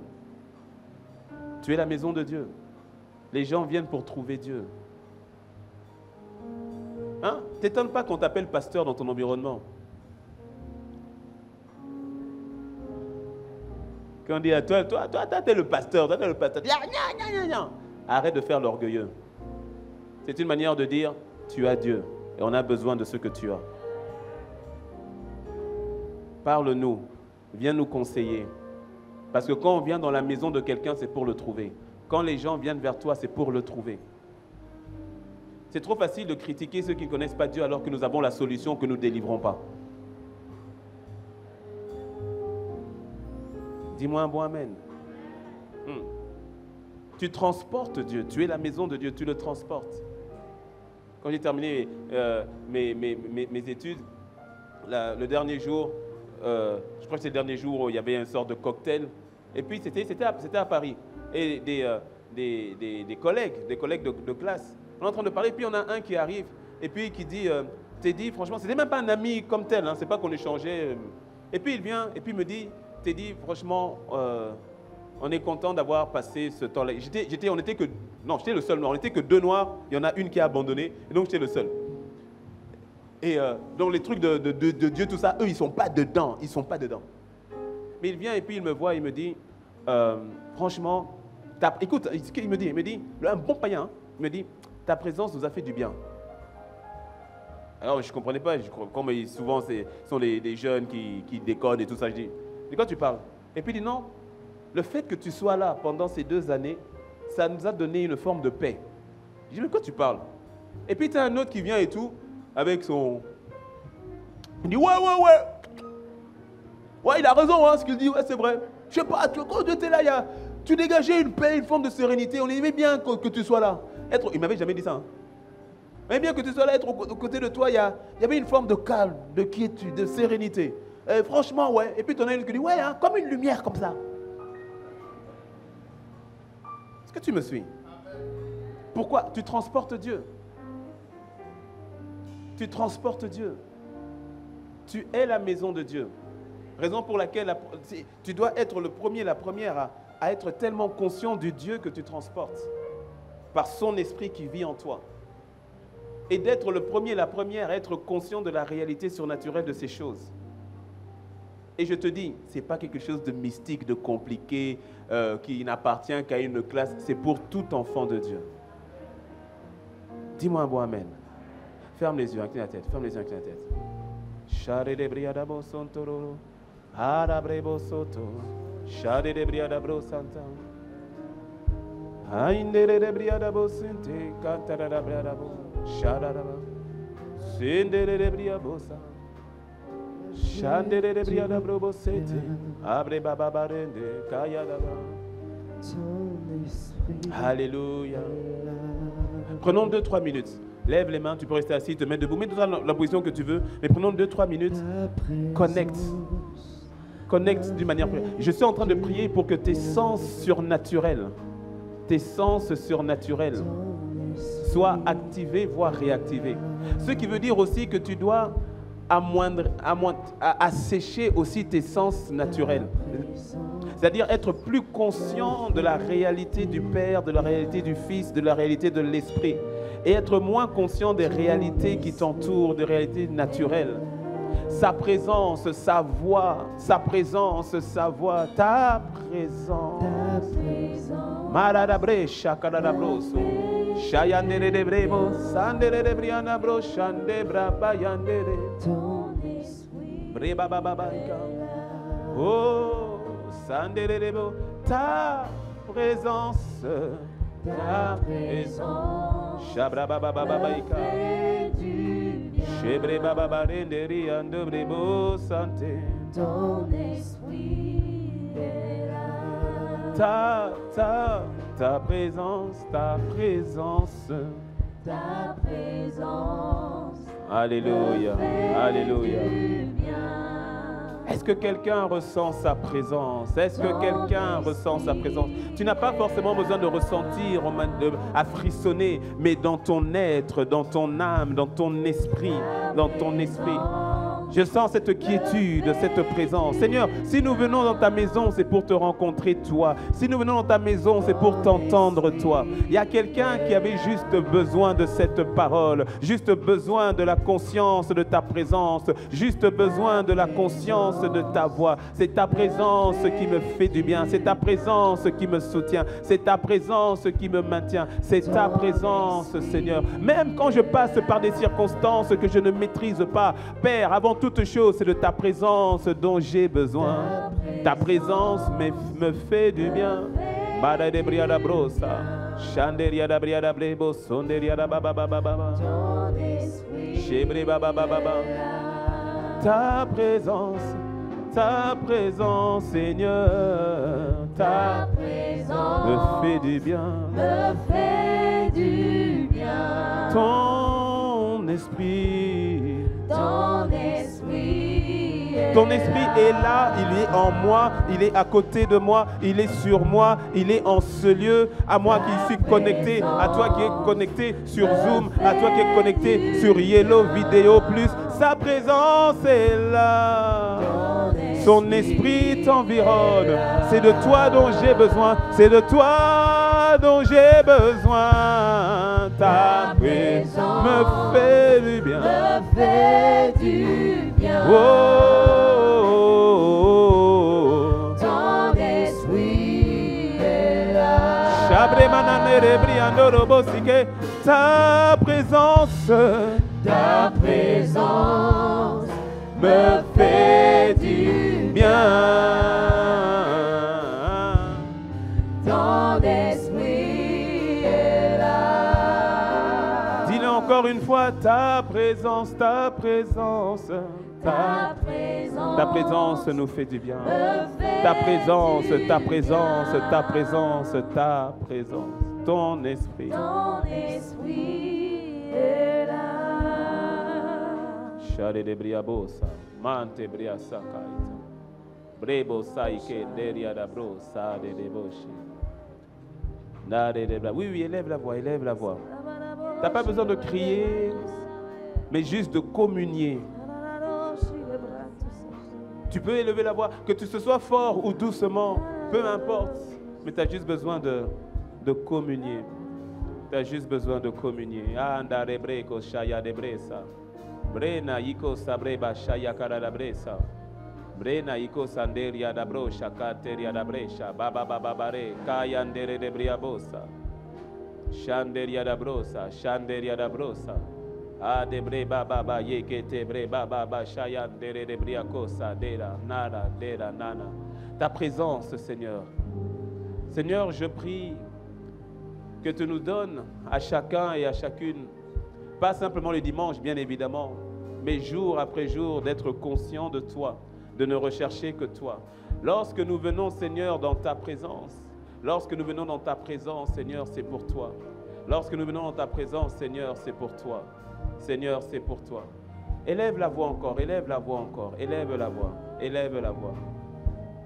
tu es la maison de Dieu. Les gens viennent pour trouver Dieu. Hein? T'étonnes pas qu'on t'appelle pasteur dans ton environnement. Quand on dit à toi, t'es le pasteur, toi, t'es le pasteur. Arrête de faire l'orgueilleux. C'est une manière de dire, tu as Dieu et on a besoin de ce que tu as. Parle-nous, viens nous conseiller. Parce que quand on vient dans la maison de quelqu'un, c'est pour le trouver. Quand les gens viennent vers toi, c'est pour le trouver. C'est trop facile de critiquer ceux qui ne connaissent pas Dieu alors que nous avons la solution que nous ne délivrons pas. Dis-moi un bon amen. Tu transportes Dieu, tu es la maison de Dieu, tu le transportes. Quand j'ai terminé mes études, le dernier jour, je crois que c'est le dernier jour où il y avait une sorte de cocktail, et puis c'était à Paris, et des collègues de classe, on est en train de parler, puis on a un qui arrive, et puis qui dit, Teddy, franchement, c'était même pas un ami comme tel, hein, c'est pas qu'on échangeait, et puis il vient, et puis il me dit, Teddy, franchement, on est content d'avoir passé ce temps-là. J'étais le seul noir. On n'était que 2 noirs. Il y en a une qui a abandonné. Et donc, j'étais le seul. Et donc, les trucs de Dieu, tout ça, eux, ils ne sont pas dedans. Ils ne sont pas dedans. Mais il vient et puis il me voit. Il me dit, franchement, écoute, ce qu'il me dit. Il me dit, un bon païen, il me dit, ta présence nous a fait du bien. Alors, je ne comprenais pas. Comme souvent, ce sont les jeunes qui décodent et tout ça. Je dis, de quoi tu parles? Et puis il dit, non. Le fait que tu sois là pendant ces 2 années, ça nous a donné une forme de paix. Je dis, mais quoi tu parles? Et puis tu as un autre qui vient et tout, avec son... Il dit, ouais. Ouais, il a raison, hein, ce qu'il dit, ouais, c'est vrai. Je sais pas, quand tu étais là, tu dégageais une paix, une forme de sérénité. On aimait bien que tu sois là. Il m'avait jamais dit ça. Hein. On aimait bien que tu sois là, être aux côtés de toi, il y avait une forme de calme, de quiétude, de sérénité. Franchement, ouais. Et puis tu en as une qui dit, ouais, hein, comme une lumière comme ça. Est-ce que tu me suis? Pourquoi? Tu transportes Dieu. Tu transportes Dieu. Tu es la maison de Dieu. Raison pour laquelle tu dois être le premier, la première à être tellement conscient du Dieu que tu transportes par son esprit qui vit en toi. Et d'être le premier, la première à être conscient de la réalité surnaturelle de ces choses. Et je te dis, ce n'est pas quelque chose de mystique, de compliqué, qui n'appartient qu'à une classe. C'est pour tout enfant de Dieu. Dis-moi un bon amen. Ferme les yeux, incline la tête. Ferme les yeux, incline la tête. Shade de briadabo sontoro, arabrebo soto, shade de briadabo santa, aindere de briadabo sente, katara de briadabo, shadadaba, sendere de briadabo sa. Chandere de briada brobosete, abre baba barende, kaya daba. Alléluia. Prenons 2-3 minutes. Lève les mains, tu peux rester assis, te mettre debout, mets-toi dans la position que tu veux, mais prenons 2-3 minutes. Connecte. Connecte d'une manière. Je suis en train de prier pour que tes sens surnaturels soient activés, voire réactivés. Ce qui veut dire aussi que tu dois assécher aussi tes sens naturels. C'est-à-dire être plus conscient de la réalité du Père, de la réalité du Fils, de la réalité de l'Esprit. Et être moins conscient des réalités qui t'entourent, des réalités naturelles. Sa présence, sa voix, ta présence. Maradabre, chakadabroso. Shayandere de brebo, sandere de briana bro, shande braba yandere. Ton esprit Breba baba baika. Oh, sandere de bo, ta présence, ta présence. Shabra baba baba baika. fait du bien. Shebre baba barenderi ande brebo santé. Ton esprit est là. Ta présence, ta présence. Ta présence Alléluia, fait alléluia. du bien. Est-ce que quelqu'un ressent sa présence? Est-ce que quelqu'un ressent sa présence? Tu n'as pas forcément besoin de ressentir, à frissonner, mais dans ton être, dans ton âme, dans ton esprit, dans ton esprit. Je sens cette quiétude, cette présence. Seigneur, si nous venons dans ta maison, c'est pour te rencontrer toi. Si nous venons dans ta maison, c'est pour t'entendre toi. Il y a quelqu'un qui avait juste besoin de cette parole, juste besoin de la conscience de ta présence, juste besoin de la conscience de ta voix. C'est ta présence qui me fait du bien. C'est ta présence qui me soutient. C'est ta présence qui me maintient. C'est ta présence, Seigneur. Même quand je passe par des circonstances que je ne maîtrise pas, Père, avant toute chose, c'est de ta présence dont j'ai besoin. Ta présence me fait du bien. Bada de briada brosa, chanderia da briada blebo, sonderia da baba baba baba, Ton esprit chebre baba baba baba. Ta présence, Seigneur, ta présence me fait du bien. me fait du bien. Ton esprit. Ton esprit est Ton esprit est là, il est en moi, il est à côté de moi, il est sur moi, il est en ce lieu. À moi qui suis connecté, à toi qui es connecté sur Zoom, à toi qui es connecté sur Yellow Vidéo Plus. Sa présence est là. Son esprit t'environne. C'est de toi dont j'ai besoin. C'est de toi dont j'ai besoin. Ta présence me fait du bien. me fait du bien. Oh, Ton esprit est là. Chabre mananere briando robosike. Ta présence me fait du bien. Ton esprit est là. Dis-le encore une fois, ta présence, ta présence, Ta ta présence nous fait du bien. me fait Ta présence, du ta présence, bien. ta présence, ta présence, ton esprit. Ton esprit est là. Shade de briabosa, mante bria sakaita. Brebo saike deria da bro, sa de deboshi. Oui, oui, élève la voix, élève la voix. T'as pas besoin de crier, mais juste de communier. Tu peux élever la voix, que tu sois fort ou doucement, peu importe. Mais tu as juste besoin de communier. Tu as juste besoin de communier. Andare breko shaya de bresa. Brena iko sabreba shaya karada bresa. Brena iko sanderia da bro shakateria da bresha. Baba baba bare kayandere de briabosa. Shanderia da brosa, shanderia da brosa. Adebre baba ba yekete bre baba ba shayandere de briakosa dera nara dera nana. Ta présence, Seigneur. Seigneur, je prie que tu nous donnes à chacun et à chacune, pas simplement le dimanche, bien évidemment, mais jour après jour, d'être conscient de toi, de ne rechercher que toi. Lorsque nous venons, Seigneur, dans ta présence, lorsque nous venons dans ta présence, Seigneur, c'est pour toi. Lorsque nous venons dans ta présence, Seigneur, c'est pour toi. Seigneur, c'est pour toi. Élève la voix encore, élève la voix encore, élève la voix, élève la voix.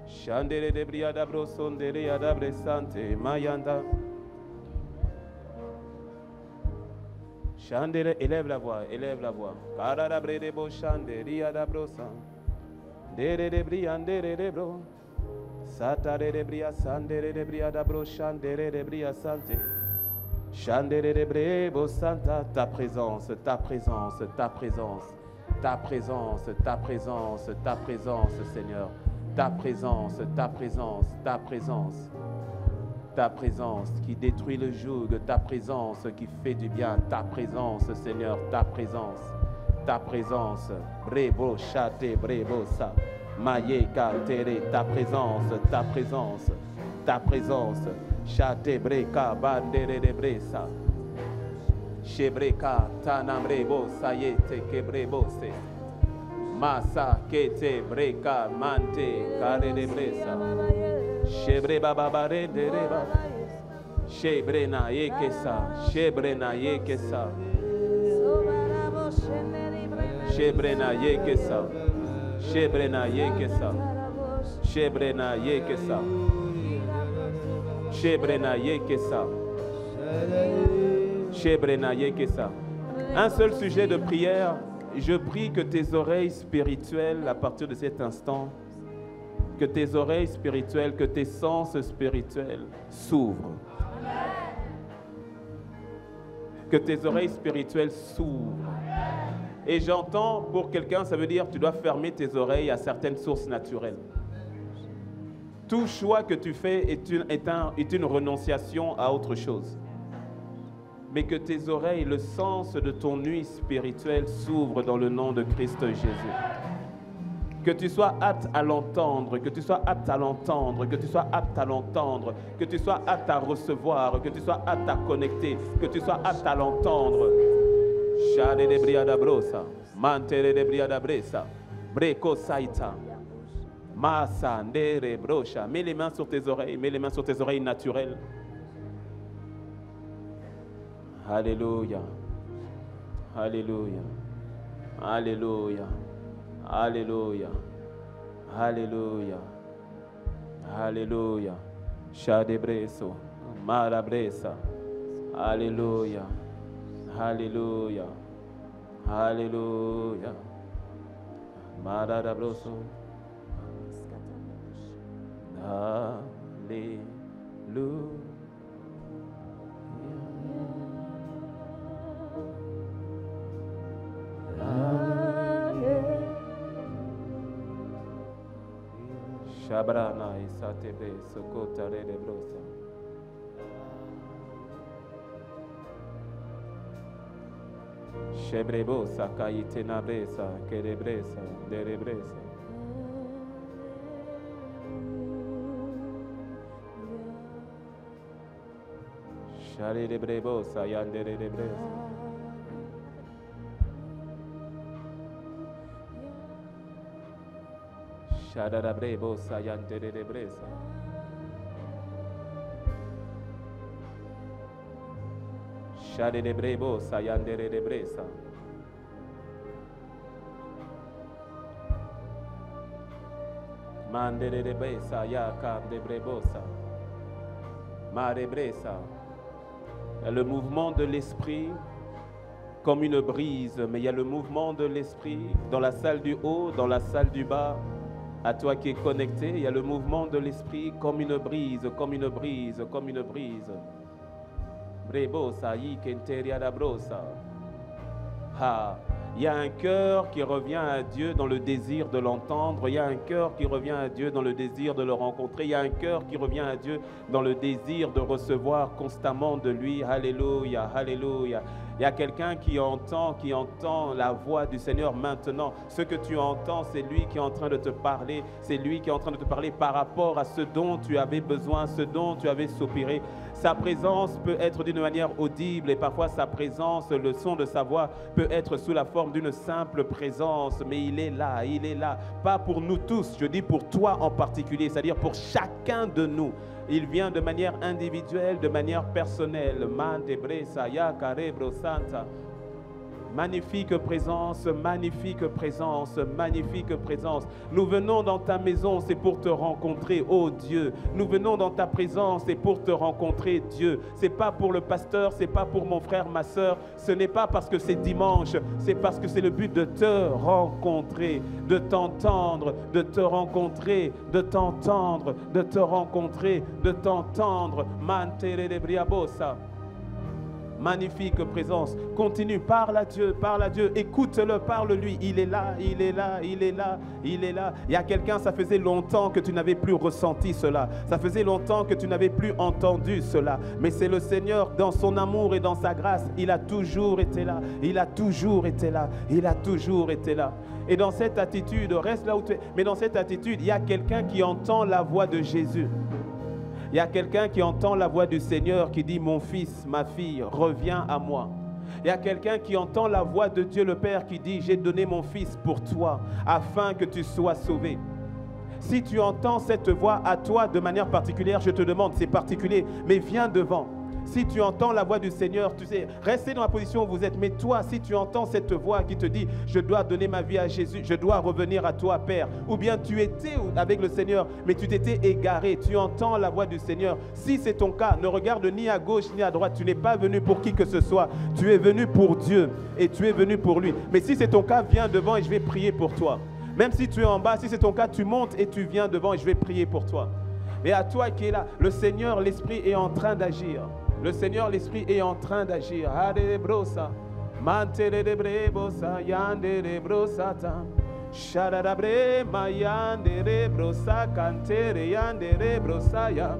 Chandere de briada bro sondere adabre sante mayanda. Chandere, élève la voix, élève la voix. Karadabre de bo chandere adabro san. Dere de briandere de bro. Satare de bria sandere de briada bro chandere de bria sante. Chandere de brebo santa, ta présence, ta présence, ta présence, ta présence, ta présence, ta présence, Seigneur. Ta présence, ta présence, ta présence. Ta présence qui détruit le joug, ta présence qui fait du bien, ta présence, Seigneur, ta présence, ta présence. Brebo, chate, brebo, sa. Maïeka, tere, ta présence, ta présence, ta présence. Chate, breka, bandere de bresa. Shebreka, tanambrebo, sayete, kebrebo, se. Masa, kete, breka, mante, kare de bresa. Shebre baba bare de reba. Shebrena yekesa, shebrena yekesa. Shebrena yekesa. Shebrena yekesa. Shebrena yekesa. Shebrena yekesa. Shebrena yekesa. Un seul sujet de prière. Je prie que tes oreilles spirituelles, à partir de cet instant, que tes oreilles spirituelles, que tes sens spirituels s'ouvrent. Que tes oreilles spirituelles s'ouvrent. Et j'entends, pour quelqu'un, ça veut dire que tu dois fermer tes oreilles à certaines sources naturelles. Tout choix que tu fais est une renonciation à autre chose. Mais que tes oreilles, le sens de ton nuit spirituelle s'ouvrent dans le nom de Christ Jésus. Que tu sois apte à l'entendre, que tu sois apte à l'entendre, que tu sois apte à l'entendre, que tu sois apte à recevoir, que tu sois apte à connecter, que tu sois apte à l'entendre. Shade de briada brosa, mantere de briada bresa, breko saita, masa ndere brocha. Mets les mains sur tes oreilles, mets les mains sur tes oreilles naturelles. Alléluia, alléluia, alléluia, alléluia, alléluia, alléluia. Shade breso, mara bresa, alléluia. Alléluia, alléluia. Maradabroso. Alléluia. Shabrana isatebe sokotare de brosa. Shebrebosa kaitenabresa kerebresa derebresa. Share de brebosa yandere de bresa. Shada da brebosa yandere de bresa. Shade de brebosa yandere de bresa. Mandere de bresa yakam de brebosa. Mare bresa. Le mouvement de l'esprit comme une brise, mais il y a le mouvement de l'esprit dans la salle du haut, dans la salle du bas. À toi qui es connecté, il y a le mouvement de l'esprit comme une brise, comme une brise, comme une brise. Brebosa, yikenteria da brosa. Ha. Il y a un cœur qui revient à Dieu dans le désir de l'entendre. Il y a un cœur qui revient à Dieu dans le désir de le rencontrer. Il y a un cœur qui revient à Dieu dans le désir de recevoir constamment de lui. Alléluia, alléluia. Il y a quelqu'un qui entend la voix du Seigneur maintenant. Ce que tu entends, c'est lui qui est en train de te parler. C'est lui qui est en train de te parler par rapport à ce dont tu avais besoin, ce dont tu avais soupiré. Sa présence peut être d'une manière audible et parfois sa présence, le son de sa voix peut être sous la forme d'une simple présence. Mais il est là, il est là. Pas pour nous tous, je dis pour toi en particulier, c'est-à-dire pour chacun de nous. Il vient de manière individuelle, de manière personnelle. Magnifique présence, magnifique présence, magnifique présence. Nous venons dans ta maison, c'est pour te rencontrer, oh Dieu. Nous venons dans ta présence, c'est pour te rencontrer, Dieu. C'est pas pour le pasteur, c'est pas pour mon frère, ma soeur. Ce n'est pas parce que c'est dimanche, c'est parce que c'est le but de te rencontrer, de t'entendre, de te rencontrer, de t'entendre, de te rencontrer, de t'entendre. Mantere de briabosa. Magnifique présence. Continue, parle à Dieu, écoute-le, parle-lui. Il est là, il est là, il est là, il est là. Il y a quelqu'un, ça faisait longtemps que tu n'avais plus ressenti cela. Ça faisait longtemps que tu n'avais plus entendu cela. Mais c'est le Seigneur, dans son amour et dans sa grâce, il a toujours été là. Il a toujours été là. Il a toujours été là. Et dans cette attitude, reste là où tu es. Mais dans cette attitude, il y a quelqu'un qui entend la voix de Jésus. Il y a quelqu'un qui entend la voix du Seigneur qui dit « Mon fils, ma fille, reviens à moi ». Il y a quelqu'un qui entend la voix de Dieu le Père qui dit « J'ai donné mon fils pour toi, afin que tu sois sauvé ». Si tu entends cette voix à toi de manière particulière, je te demande, c'est particulier, mais viens devant. Si tu entends la voix du Seigneur, tu sais, restez dans la position où vous êtes. Mais toi, si tu entends cette voix qui te dit « Je dois donner ma vie à Jésus, je dois revenir à toi, Père » ou bien tu étais avec le Seigneur, mais tu t'étais égaré, tu entends la voix du Seigneur. Si c'est ton cas, ne regarde ni à gauche ni à droite. Tu n'es pas venu pour qui que ce soit. Tu es venu pour Dieu et tu es venu pour lui. Mais si c'est ton cas, viens devant et je vais prier pour toi. Même si tu es en bas, si c'est ton cas, tu montes et tu viens devant et je vais prier pour toi. Et à toi qui es là, le Seigneur, l'Esprit est en train d'agir. Le Seigneur, l'Esprit est en train d'agir. Adebrosa, manterebrosa, yanderebrosata, shadadabre, mayanderebrosa, cantere, yanderebrosaya,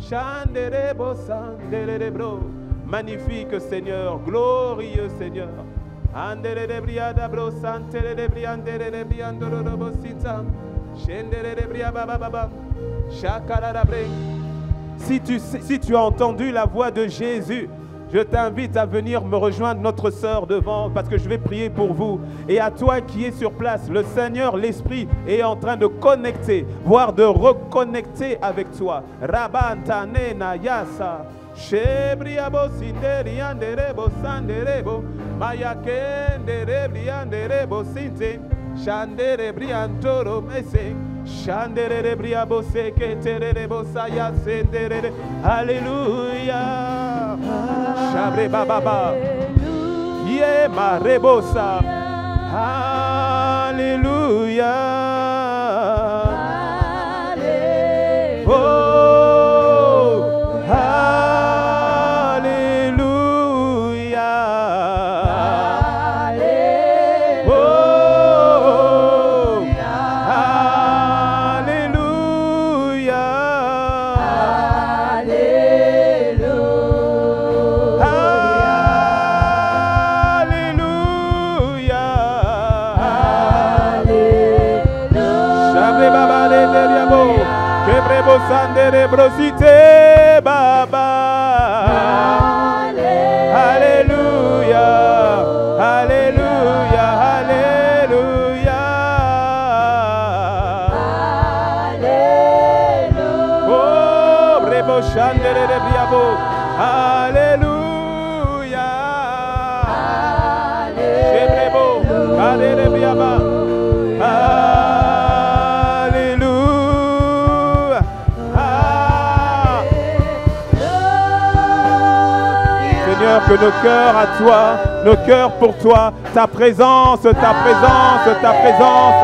shanderebosa, derebro. Magnifique Seigneur, glorieux Seigneur. Anderebriadabrosa, anderebrianderebriandorobosita, shenderebriabababa, shakarabre. Si tu as entendu la voix de Jésus, je t'invite à venir me rejoindre notre sœur devant parce que je vais prier pour vous. Et à toi qui es sur place, le Seigneur, l'Esprit est en train de connecter, voire de reconnecter avec toi. Rabantane na yasa. Shebriabo sinderi anderebo sanderebo. Mayakendere brianderebo sinte. Chandere briantoro mese. Chandere briabo seketere bosaya sendere. Alléluia. Chabre bababa. Ye marebosa. Alléluia. Oh, alléluia. Oh, alléluia. Sandere brosite baba. Alléluia. Alléluia. Alléluia. Oh, brebo chandere de briabo. Alléluia. Chebrebo. Alléluia briaba. Que nos cœurs à toi, nos cœurs pour toi, ta présence, ta présence, ta présence,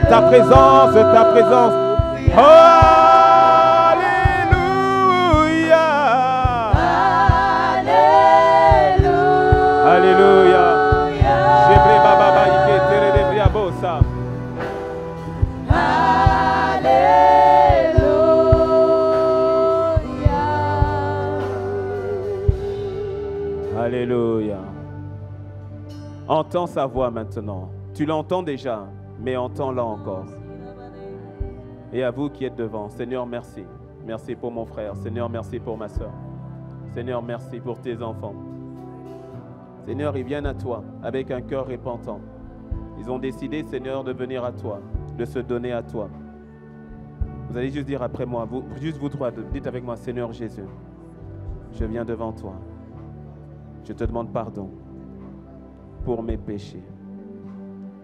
ta présence, ta présence. Oh, alléluia. Alléluia. Jebre baba ba ike tere de briabosa. Alléluia. Entends sa voix maintenant. Tu l'entends déjà, mais entends-la encore. Et à vous qui êtes devant, Seigneur, merci. Merci pour mon frère. Seigneur, merci pour ma soeur. Seigneur, merci pour tes enfants. Seigneur, ils viennent à toi avec un cœur repentant. Ils ont décidé, Seigneur, de venir à toi, de se donner à toi. Vous allez juste dire après moi, juste vous trois, dites avec moi, Seigneur Jésus, je viens devant toi. Je te demande pardon pour mes péchés.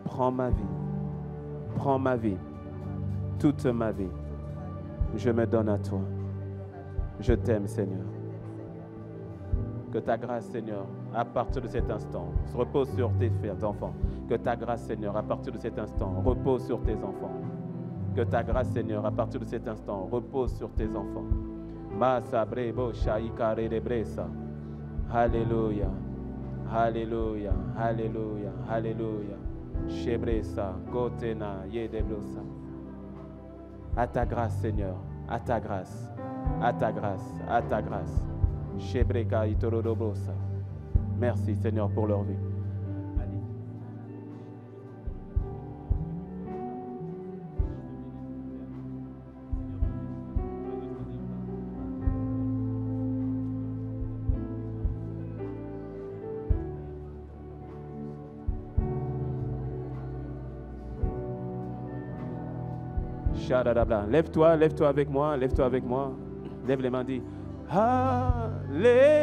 Prends ma vie, toute ma vie. Je me donne à toi. Je t'aime, Seigneur. Que ta grâce, Seigneur, à partir de cet instant, se repose sur tes enfants. Que ta grâce, Seigneur, à partir de cet instant, repose sur tes enfants. Que ta grâce, Seigneur, à partir de cet instant, repose sur tes enfants. Ma sabrebo shaikare de bresa. Alléluia. Alléluia. Alléluia. Alléluia. Shebresa, Kotena, Yedeblosa. À ta grâce, Seigneur. À ta grâce. À ta grâce. À ta grâce. Shebreka, Itorodobosa. Merci, Seigneur, pour leur vie. Lève-toi avec moi, lève-toi avec moi. Lève les mains, dis Alléluia.